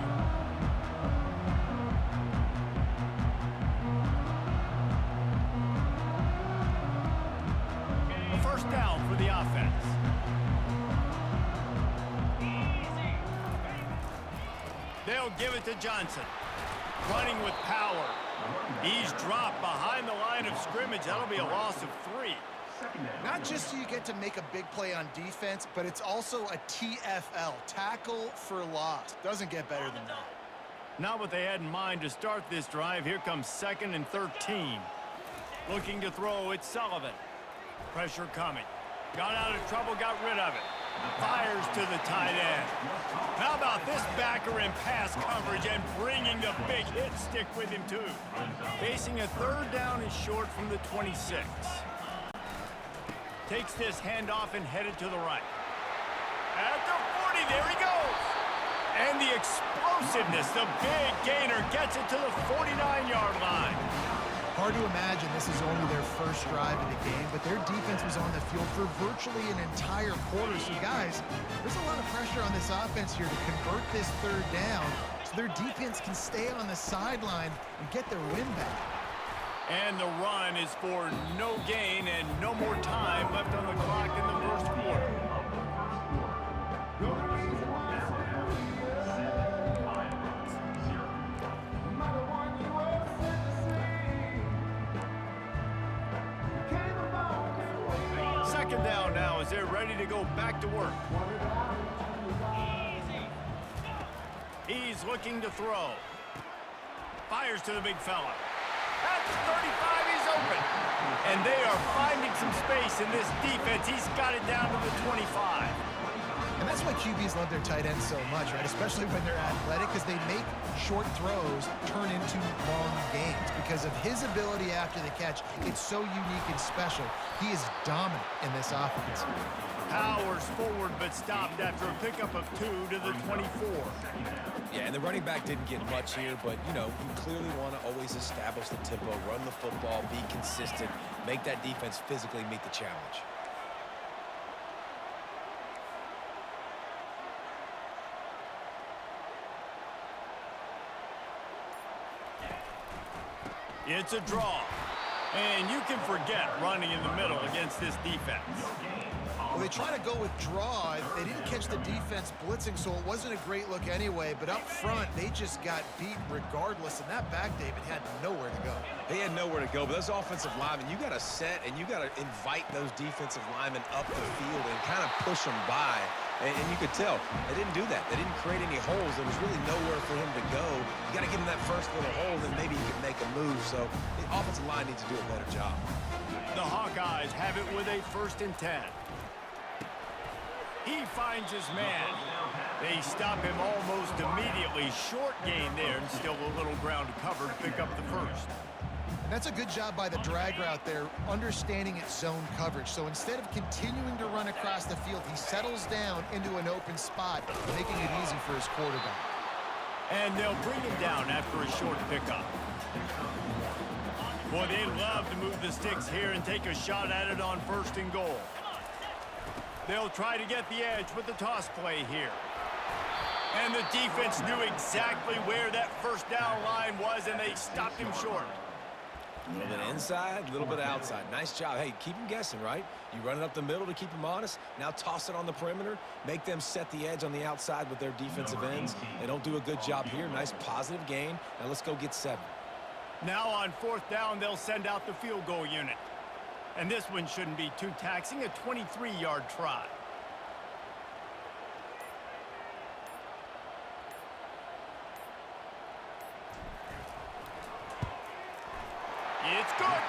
Speaker 1: A first down for the offense. They'll give it to Johnson. Running with power. He's dropped behind the line of scrimmage. That'll be a loss of 3.
Speaker 3: Not just so you get to make a big play on defense, but it's also a TFL, tackle for loss. Doesn't get better than that.
Speaker 1: Not what they had in mind to start this drive. Here comes 2nd and 13. Looking to throw, it's Sullivan. Pressure coming. Got out of trouble, got rid of it. Fires to the tight end. How about this backer in pass coverage and bringing the big hit stick with him too. Facing a 3rd down and short from the 26. Takes this handoff and headed to the right. At the 40, there he goes. And the explosiveness, the big gainer gets it to the 49-yard line.
Speaker 3: Hard to imagine this is only their first drive of the game, but their defense was on the field for virtually an entire quarter. So, guys, there's a lot of pressure on this offense here to convert this 3rd down so their defense can stay on the sideline and get their win back.
Speaker 1: And the run is for no gain and no more time left on the clock in the first quarter. second down now as they're ready to go back to work.
Speaker 5: Easy.
Speaker 1: He's looking to throw. Fires to the big fella. At the 35, he's open. And they are finding some space in this defense. He's got it down to the 25.
Speaker 3: And that's why QBs love their tight ends so much, right? Especially when they're athletic, because they make short throws turn into long gains. Because of his ability after the catch, it's so unique and special. He is dominant in this offense.
Speaker 1: Powers forward, but stopped after a pickup of 2 to the 24.
Speaker 2: Yeah, and the running back didn't get much here, but, you know, you clearly want to always establish the tempo, run the football, be consistent, make that defense physically meet the challenge.
Speaker 1: It's a draw. And you can forget running in the middle against this defense.
Speaker 3: Well, they try to go with draw. They didn't catch the defense blitzing, so it wasn't a great look anyway. But up front, they just got beat regardless. And that back, David, had nowhere to go.
Speaker 2: They had nowhere to go, but those offensive linemen, you got to set and you got to invite those defensive linemen up the field and kind of push them by. And you could tell they didn't do that. They didn't create any holes. There was really nowhere for him to go. You got to give him that first little hole, then maybe he can make a move. So the offensive line needs to do a better job.
Speaker 1: The Hawkeyes have it with a 1st and 10. He finds his man. They stop him almost immediately. Short gain there, and still a little ground to cover to pick up the first.
Speaker 3: And that's a good job by the drag route there, understanding its zone coverage. So instead of continuing to run across the field, he settles down into an open spot, making it easy for his quarterback.
Speaker 1: And they'll bring him down after a short pickup. Boy, they love to move the sticks here and take a shot at it on 1st and goal. They'll try to get the edge with the toss play here. And the defense knew exactly where that 1st down line was, and they stopped him short.
Speaker 2: A little bit inside, a little bit outside. Nice job. Hey, keep him guessing, right? You run it up the middle to keep him honest. Now toss it on the perimeter. Make them set the edge on the outside with their defensive ends. They don't do a good job here. Nice positive gain. Now let's go get 7.
Speaker 1: Now on 4th down, they'll send out the field goal unit. And this one shouldn't be too taxing, a 23-yard try. It's good.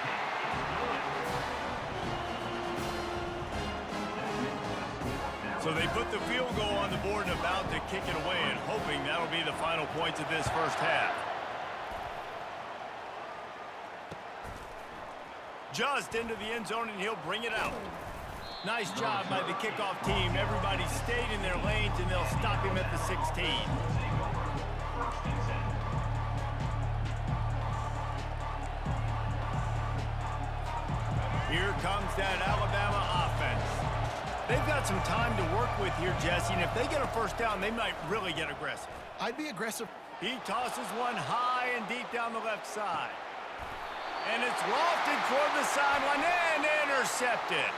Speaker 1: So they put the field goal on the board and about to kick it away, and hoping that'll be the final points of this 1st half. Just into the end zone, and he'll bring it out. Nice job by the kickoff team. Everybody stayed in their lanes, and they'll stop him at the 16. Here comes that Alabama offense. They've got some time to work with here, Jesse, and if they get a 1st down, they might really get aggressive.
Speaker 3: I'd be aggressive.
Speaker 1: He tosses one high and deep down the left side. And it's lofted toward the sideline and intercepted.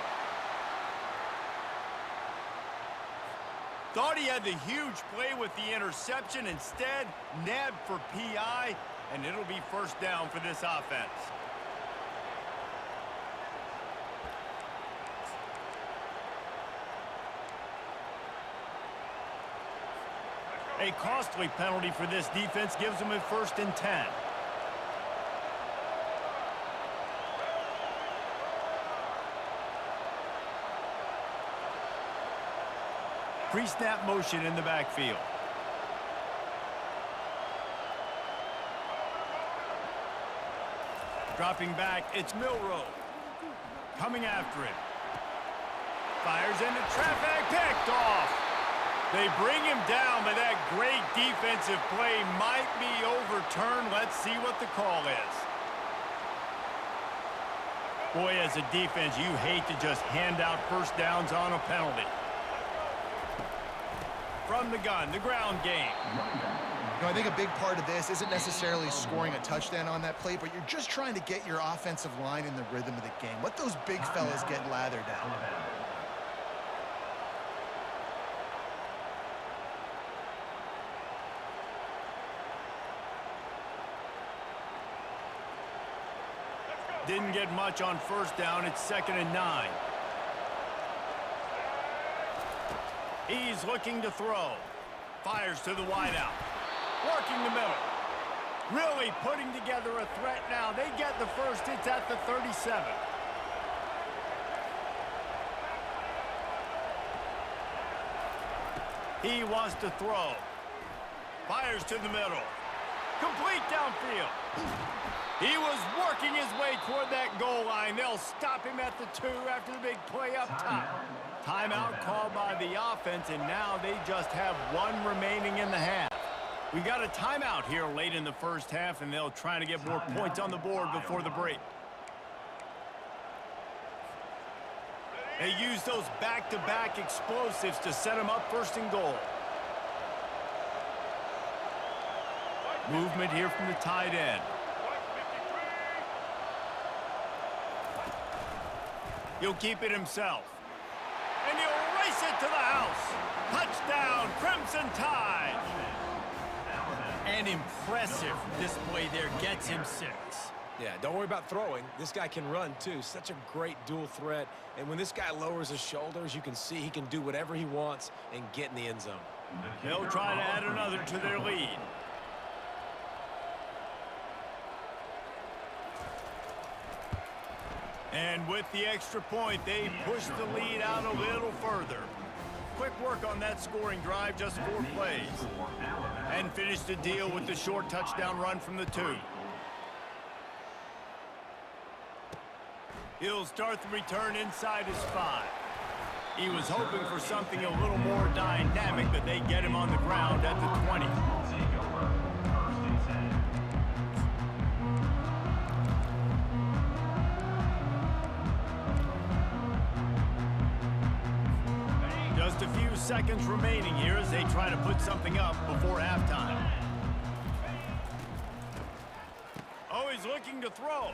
Speaker 1: Thought he had the huge play with the interception. Instead, nabbed for PI, and it'll be 1st down for this offense. A costly penalty for this defense gives them a 1st and 10. Pre-snap motion in the backfield. Dropping back, it's Milroe. Coming after him. Fires into traffic, picked off. They bring him down, but that great defensive play might be overturned. Let's see what the call is. Boy, as a defense, you hate to just hand out 1st downs on a penalty. From the gun, the ground game.
Speaker 3: You know, I think a big part of this isn't necessarily scoring a touchdown on that play, but you're just trying to get your offensive line in the rhythm of the game. Let those big fellas get lathered down.
Speaker 1: Didn't get much on 1st down. It's 2nd and 9. He's looking to throw. Fires to the wideout. Working the middle. Really putting together a threat now. They get the first. It's at the 37. He wants to throw. Fires to the middle. Complete downfield. He was working his way toward that goal line. They'll stop him at the 2 after the big play up top. Timeout called by the offense, and now they just have 1 remaining in the half. We got a timeout here late in the first half, and they'll try to get more points on the board before the break. They use those back-to-back explosives to set them up first and goal. Movement here from the tight end. He'll keep it himself. And he'll race it to the house. Touchdown, Crimson Tide. An impressive display there. Gets him 6.
Speaker 2: Yeah, don't worry about throwing. This guy can run, too. Such a great dual threat. And when this guy lowers his shoulders, you can see he can do whatever he wants and get in the end zone.
Speaker 1: They'll try to add another to their lead. And with the extra point, they push the lead out a little further. Quick work on that scoring drive, just 4 plays. And finish the deal with the short touchdown run from the 2. He'll start the return inside his 5. He was hoping for something a little more dynamic, but they get him on the ground at the 20. Just a few seconds remaining here as they try to put something up before halftime. Oh, he's looking to throw.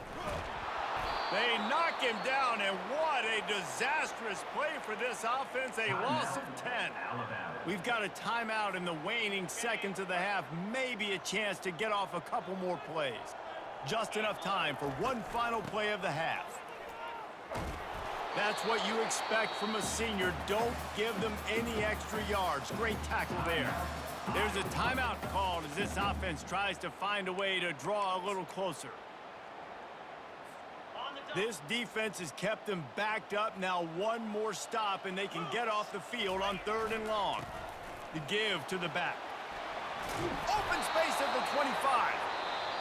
Speaker 1: They knock him down, and what a disastrous play for this offense. A loss of 10. We've got a timeout in the waning seconds of the half. Maybe a chance to get off a couple more plays. Just enough time for one final play of the half. That's what you expect from a senior. Don't give them any extra yards. Great tackle there. There's a timeout called as this offense tries to find a way to draw a little closer. This defense has kept them backed up. Now 1 more stop, and they can get off the field on 3rd and long. The give to the back. Open space at the 25.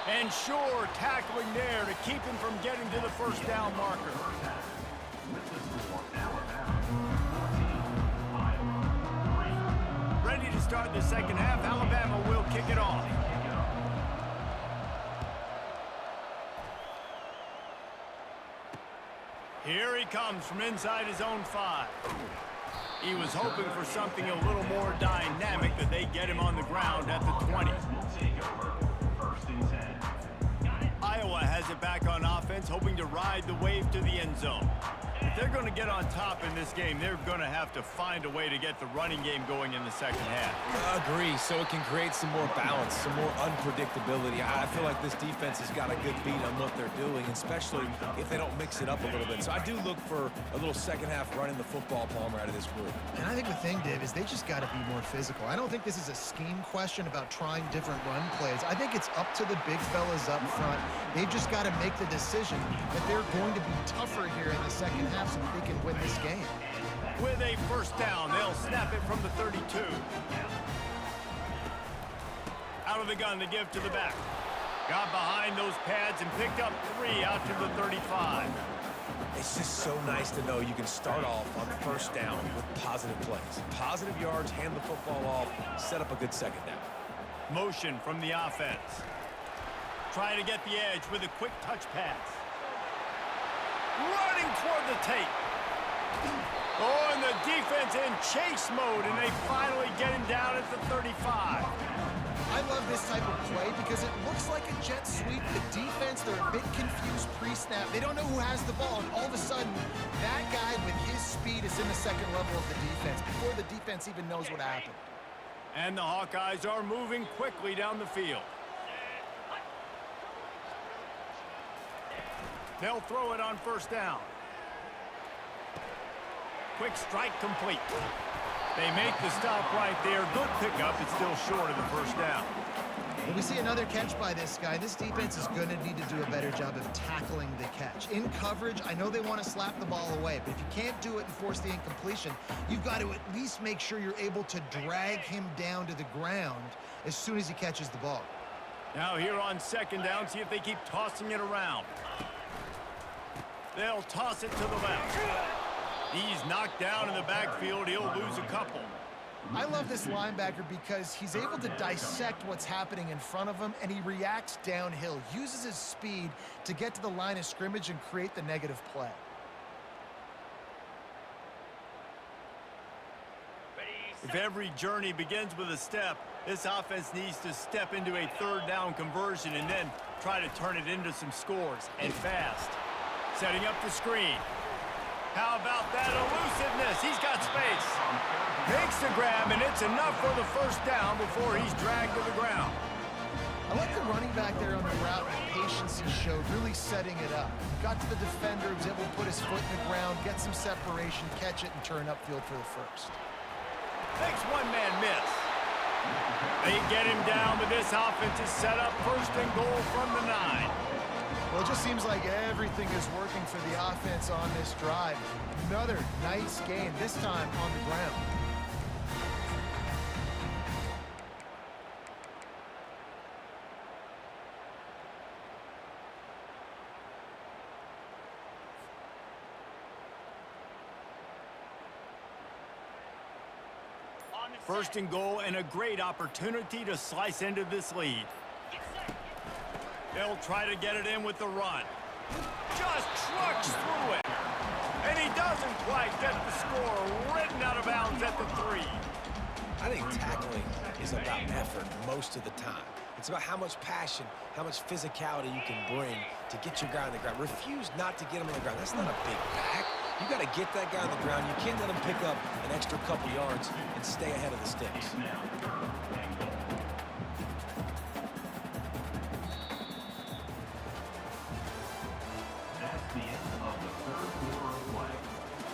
Speaker 1: And sure, tackling there to keep him from getting to the first down marker. Ready to start the second half. Alabama will kick it off. Here he comes from inside his own 5. He was hoping for something a little more dynamic, but they get him on the ground at the 20. Iowa has it back on offense, hoping to ride the wave to the end zone. If they're going to get on top in this game, they're going to have to find a way to get the running game going in the second half.
Speaker 2: Agree, so it can create some more balance, some more unpredictability. I feel like this defense has got a good beat on what they're doing, especially if they don't mix it up a little bit. So I do look for a little second half running the football, Palmer, out of this group.
Speaker 3: And I think the thing, Dave, is they just got to be more physical. I don't think this is a scheme question about trying different run plays. I think it's up to the big fellas up front. They've just got to make the decision that they're going to be tougher here in the second half so that they can win this game.
Speaker 1: With a first down, they'll snap it from the 32. Out of the gun to give to the back. Got behind those pads and picked up 3 out to the 35.
Speaker 2: It's just so nice to know you can start off on first down with positive plays. Positive yards, hand the football off, set up a good second down.
Speaker 1: Motion from the offense. Trying to get the edge with a quick touch pass. Running toward the tape. Oh, and the defense in chase mode, and they finally get him down at the 35.
Speaker 3: I love this type of play because it looks like a jet sweep. The defense, they're a bit confused pre-snap. They don't know who has the ball, and all of a sudden, that guy with his speed is in the second level of the defense before the defense even knows what happened.
Speaker 1: And the Hawkeyes are moving quickly down the field. They'll throw it on first down. Quick strike complete. They make the stop right there. Good pickup. It's still short of the first down.
Speaker 3: Well, we see another catch by this guy. This defense is going to need to do a better job of tackling the catch. In coverage, I know they want to slap the ball away, but if you can't do it and force the incompletion, you've got to at least make sure you're able to drag him down to the ground as soon as he catches the ball.
Speaker 1: Now here on second down, see if they keep tossing it around. They'll toss it to the left. He's knocked down in the backfield. He'll lose a couple.
Speaker 3: I love this linebacker because he's able to dissect what's happening in front of him, and he reacts downhill, uses his speed to get to the line of scrimmage and create the negative play.
Speaker 1: If every journey begins with a step, this offense needs to step into a third down conversion and then try to turn it into some scores, and fast. Setting up the screen. How about that elusiveness? He's got space. Makes the grab, and it's enough for the first down before he's dragged to the ground.
Speaker 3: I like the running back there on the route and the patience he showed, really setting it up. Got to the defender, was able to put his foot in the ground, get some separation, catch it, and turn upfield for the first.
Speaker 1: Makes one-man miss. They get him down, but this offense is set up first and goal from the 9.
Speaker 3: Well, it just seems like everything is working for the offense on this drive. Another nice gain, this time on the ground.
Speaker 1: First and goal, and a great opportunity to slice into this lead. They'll try to get it in with the run. Just trucks through it. And he doesn't quite get the score. Written out of bounds at the 3.
Speaker 2: I think tackling is about effort most of the time. It's about how much passion, how much physicality you can bring to get your guy on the ground. Refuse not to get him on the ground. That's not a big back. You got to get that guy on the ground. You can't let him pick up an extra couple yards and stay ahead of the sticks.
Speaker 4: That's the end of the third quarter of play.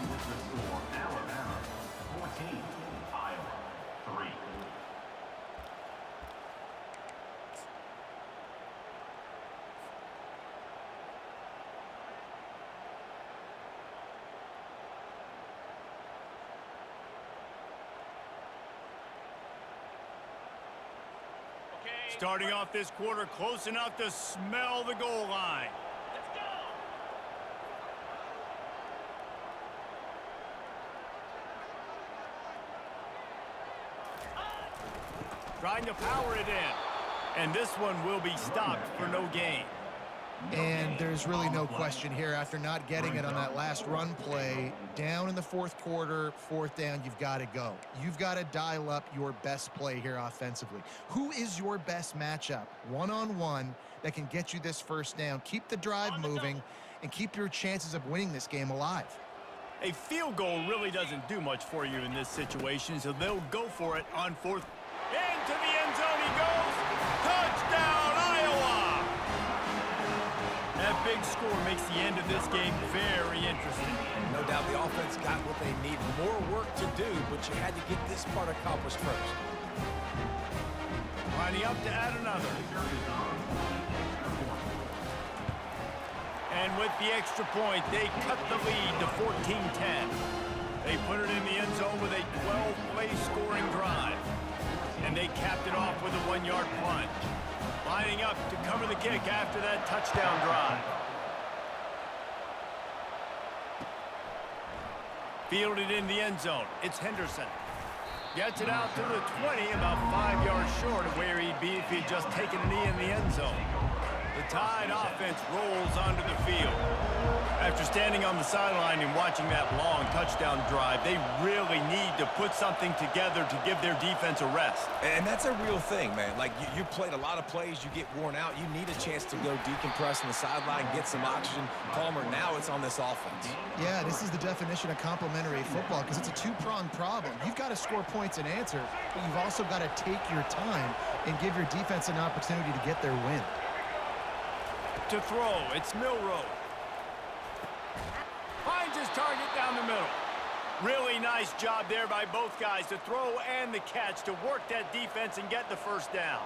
Speaker 4: With the score, Alabama 14, Iowa 3.
Speaker 1: Starting off this quarter close enough to smell the goal line. Trying to power it in. And this one will be stopped for no gain.
Speaker 3: And there's really no question here, after not getting it on that last run play, down in the fourth quarter, fourth down, you've got to go. You've got to dial up your best play here offensively. Who is your best matchup, one-on-one, that can get you this first down, keep the drive moving, and keep your chances of winning this game alive?
Speaker 1: A field goal really doesn't do much for you in this situation, so they'll go for it on fourth. Into the end zone he goes. Touchdown, Iowa! That big score makes the end of this game very interesting.
Speaker 2: No doubt the offense got what they need. More work to do, but you had to get this part accomplished first.
Speaker 1: Lining up to add another. And with the extra point, they cut the lead to 14-10. They put it in the end zone with a 12-play scoring drive. And they capped it off with a 1-yard plunge. Lining up to cover the kick after that touchdown drive. Fielded in the end zone. It's Henderson. Gets it out to the 20, about 5 yards short of where he'd be if he'd just taken a knee in the end zone. The Tide offense rolls onto the field. After standing on the sideline and watching that long touchdown drive, they really need to put something together to give their defense a rest.
Speaker 2: And that's a real thing, man. Like, you played a lot of plays, you get worn out, you need a chance to go decompress on the sideline, get some oxygen. Palmer, now it's on this offense.
Speaker 3: Yeah, this is the definition of complementary football, because it's a two-pronged problem. You've got to score points and answer, but you've also got to take your time and give your defense an opportunity to get their win.
Speaker 1: To throw, it's Milrow. Finds his target down the middle. Really nice job there by both guys to throw and the catch to work that defense and get the first down.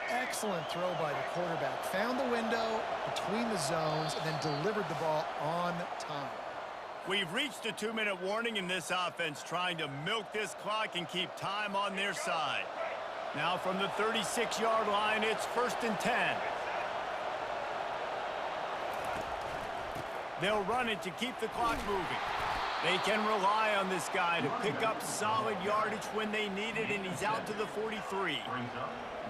Speaker 3: Excellent throw by the quarterback. Found the window between the zones and then delivered the ball on time.
Speaker 1: We've reached a 2-minute warning in this offense, trying to milk this clock and keep time on their side. Now from the 36-yard line, it's 1st and 10. They'll run it to keep the clock moving. They can rely on this guy to pick up solid yardage when they need it, and he's out to the 43.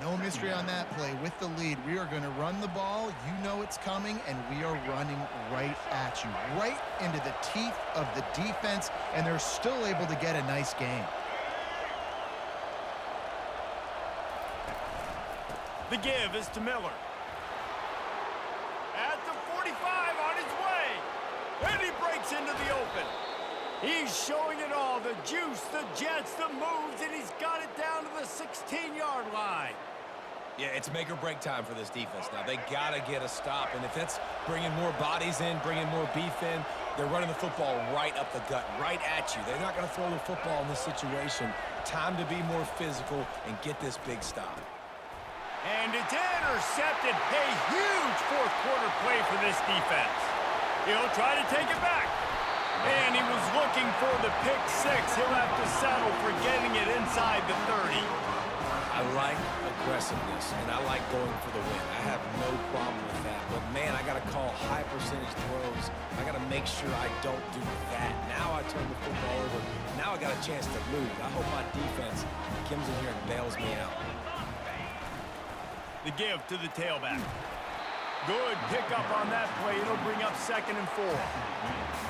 Speaker 3: No mystery on that play. With the lead, we are going to run the ball. You know it's coming, and we are running right at you, right into the teeth of the defense, and they're still able to get a nice gain.
Speaker 1: The give is to Miller. At the 45, on his way. And he breaks into the open. He's showing it all, the juice, the jets, the moves, and he's got it down to the 16-yard line.
Speaker 2: Yeah, it's make or break time for this defense now. They got to get a stop, and if that's bringing more bodies in, bringing more beef in, they're running the football right up the gut, right at you. They're not going to throw the football in this situation. Time to be more physical and get this big stop.
Speaker 1: And it's intercepted. A huge fourth-quarter play for this defense. He'll try to take it back. And he was looking for the pick six. He'll have to settle for getting it inside the 30.
Speaker 2: I like aggressiveness, and I like going for the win. I have no problem with that. But, man, I got to call high-percentage throws. I got to make sure I don't do that. Now I turn the football over. Now I got a chance to move. I hope my defense comes in here and bails me out.
Speaker 1: The give to the tailback. Good pickup on that play. It'll bring up 2nd and 4.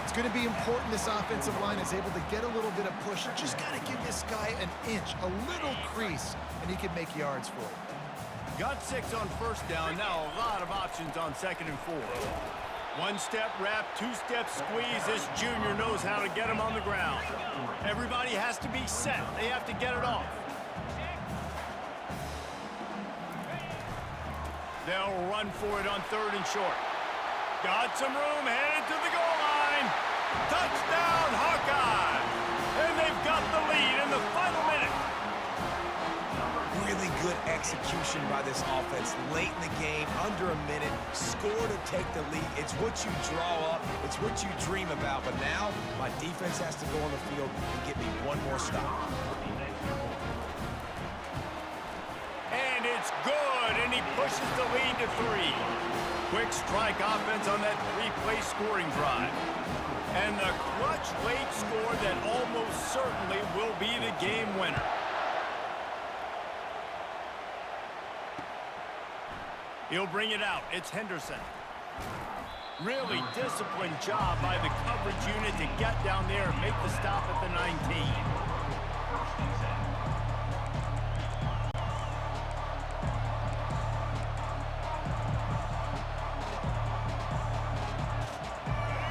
Speaker 3: It's going to be important this offensive line is able to get a little bit of push. Just got to give this guy an inch, a little crease, and he can make yards for it.
Speaker 1: Got 6 on 1st down. Now a lot of options on 2nd and 4. One-step wrap, two-step squeeze. This junior knows how to get him on the ground. Everybody has to be set. They have to get it off. They'll run for it on 3rd and short. Got some room, headed to the goal line. Touchdown, Hawkeye! And they've got the lead in the final minute.
Speaker 2: Really good execution by this offense late in the game, under a minute, score to take the lead. It's what you draw up, it's what you dream about, but now my defense has to go on the field and get me one more stop.
Speaker 1: And it's good, and he pushes the lead to 3. Quick strike offense on that 3-play scoring drive. And the clutch late score that almost certainly will be the game winner. He'll bring it out. It's Henderson. Really disciplined job by the coverage unit to get down there and make the stop at the 19.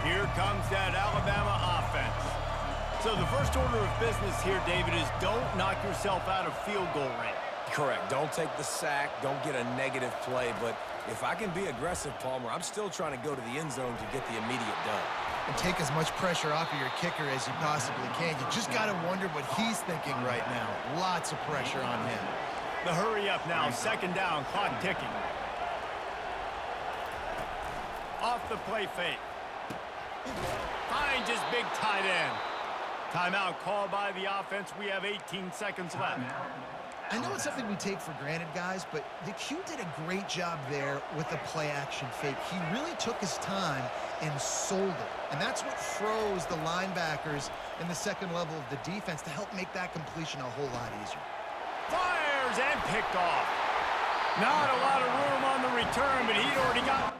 Speaker 1: Here comes that Alabama offense. So the first order of business here, David, is don't knock yourself out of field goal range.
Speaker 2: Correct. Don't take the sack. Don't get a negative play. But if I can be aggressive, Palmer, I'm still trying to go to the end zone to get the immediate done.
Speaker 3: And take as much pressure off of your kicker as you possibly can. You just got to wonder what he's thinking right now. Lots of pressure on him.
Speaker 1: The hurry up now. 2nd down. Clock ticking. Off the play fake. Finds his big tight end. Timeout called by the offense. We have 18 seconds left.
Speaker 3: I know it's something we take for granted, guys, but the Q did a great job there with the play-action fake. He really took his time and sold it. And that's what froze the linebackers in the second level of the defense to help make that completion a whole lot easier.
Speaker 1: Fires and picked off. Not a lot of room on the return, but he'd already got